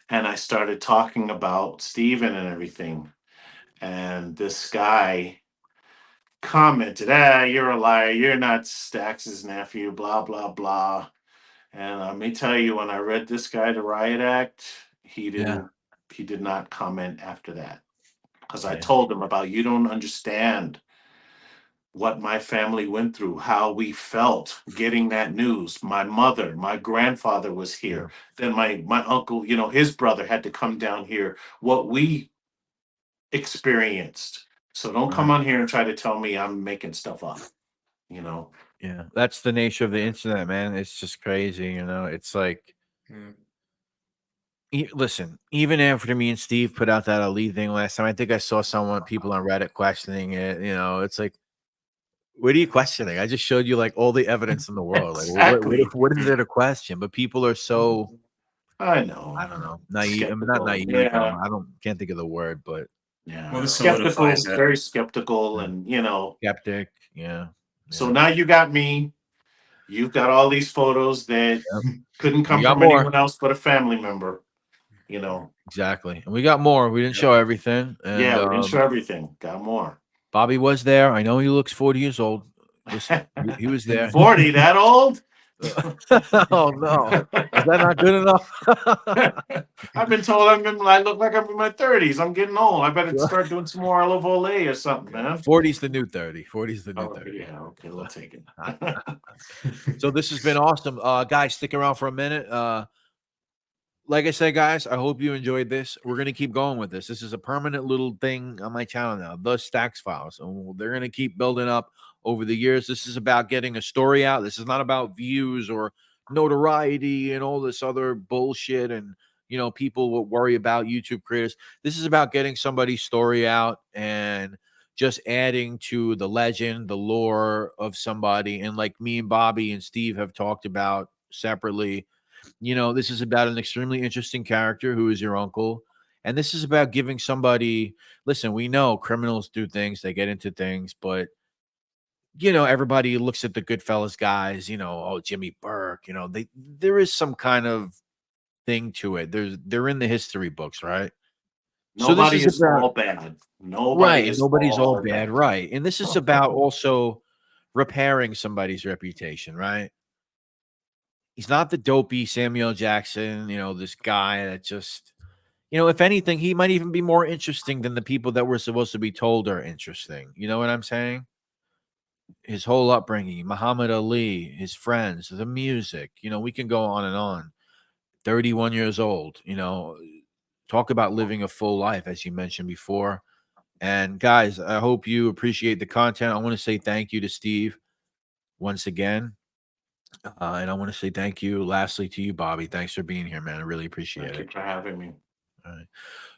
[SPEAKER 3] and I started talking about Steven and everything. And this guy commented, you're a liar. You're not Stax's nephew, blah, blah, blah. And let me tell you, when I read this guy, The Riot Act, he did not comment after that. Because I told him about, you don't understand what my family went through, how we felt getting that news. My mother, my grandfather was here. Then my uncle, you know, his brother had to come down here. What we experienced. So don't come on here and try to tell me I'm making stuff up, you know.
[SPEAKER 1] Yeah, that's the nature of the internet, man. It's just crazy, you know. It's like, listen, even after me and Steve put out that elite thing last time, I think I saw people on Reddit questioning it. You know, it's like, what are you questioning? I just showed you like all the evidence in the world. Like,
[SPEAKER 3] Exactly.
[SPEAKER 1] what is there to question? But people are so,
[SPEAKER 3] I know.
[SPEAKER 1] I don't know, naive. I'm not naive.
[SPEAKER 3] Yeah.
[SPEAKER 1] can't think of the word, but
[SPEAKER 3] Yeah.
[SPEAKER 2] Well, this
[SPEAKER 3] Skeptical,
[SPEAKER 2] solidifies it.
[SPEAKER 3] very skeptical, and you know.
[SPEAKER 1] skeptic. Yeah.
[SPEAKER 3] So now you got me. You've got all these photos that couldn't come
[SPEAKER 1] got
[SPEAKER 3] from
[SPEAKER 1] more.
[SPEAKER 3] anyone else but a family member, you know.
[SPEAKER 1] Exactly. And we got more. We didn't show everything. And
[SPEAKER 3] Yeah, we didn't show everything. Got more.
[SPEAKER 1] Bobby was there. I know he looks 40 years old. Listen, he was there.
[SPEAKER 3] 40, that old?
[SPEAKER 1] Oh no. Is that not good enough?
[SPEAKER 3] I've been told I look like I'm in my 30s. I'm getting old. I better start doing some more olive oil or something, man.
[SPEAKER 1] 40's the new 30. 40's the new 30.
[SPEAKER 3] Yeah, okay, we'll take it.
[SPEAKER 1] So this has been awesome. Guys, stick around for a minute. Like I said, guys, I hope you enjoyed this. We're going to keep going with this. This is a permanent little thing on my channel now, the Stacks Files. And they're going to keep building up over the years. This is about getting a story out. This is not about views or notoriety and all this other bullshit. And, you know, people will worry about YouTube creators. This is about getting somebody's story out and just adding to the legend, the lore of somebody. And like me and Bobby and Steve have talked about separately, you know, this is about an extremely interesting character who is your uncle. And this is about giving somebody, listen, we know criminals do things, they get into things, but, you know, everybody looks at the Goodfellas guys, you know, oh, Jimmy Burke, you know, there is some kind of thing to it. They're in the history books, right?
[SPEAKER 3] Nobody
[SPEAKER 1] so this
[SPEAKER 3] is all bad.
[SPEAKER 1] Nobody's all bad, right? And this is about also repairing somebody's reputation, right? He's not the dopey Samuel Jackson, you know, this guy that just, you know, if anything, he might even be more interesting than the people that we're supposed to be told are interesting. You know what I'm saying? His whole upbringing, Muhammad Ali, his friends, the music, you know, we can go on and on. 31 years old, you know, talk about living a full life, as you mentioned before. And guys, I hope you appreciate the content. I want to say thank you to Steve once again. And I want to say thank you, lastly, to you, Bobby. Thanks for being here, man. I really appreciate it.
[SPEAKER 3] Thank you for having me.
[SPEAKER 1] All right.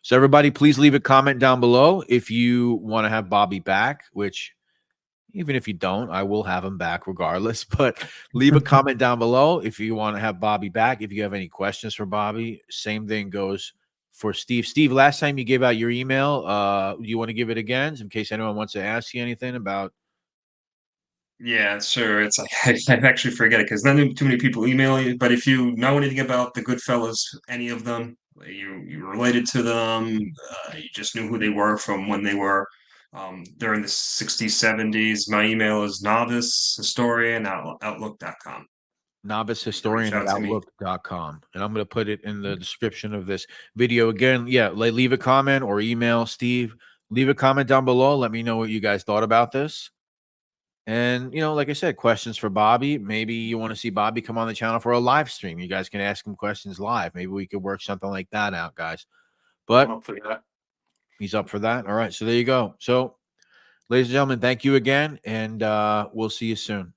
[SPEAKER 1] So, everybody, please leave a comment down below if you want to have Bobby back, which even if you don't, I will have him back regardless. But leave a comment down below if you want to have Bobby back. If you have any questions for Bobby, same thing goes for Steve. Steve, last time you gave out your email, do you want to give it again in case anyone wants to ask you anything about?
[SPEAKER 2] Yeah, sure. It's like I actually forget it because not too many people email you. But if you know anything about the Goodfellas, any of them, you related to them, you just knew who they were from when they were during the 60s, 70s. My email is novicehistorian at outlook.com.
[SPEAKER 1] Novicehistorian at outlook.com. And I'm going to put it in the description of this video. Again, yeah, leave a comment or email Steve. Leave a comment down below. Let me know what you guys thought about this. And, you know, like I said, questions for Bobby. Maybe you want to see Bobby come on the channel for a live stream. You guys can ask him questions live. Maybe we could work something like that out, guys. But
[SPEAKER 3] I'm up for that.
[SPEAKER 1] He's up for that. All right. So there you go. So, ladies and gentlemen, thank you again. And we'll see you soon.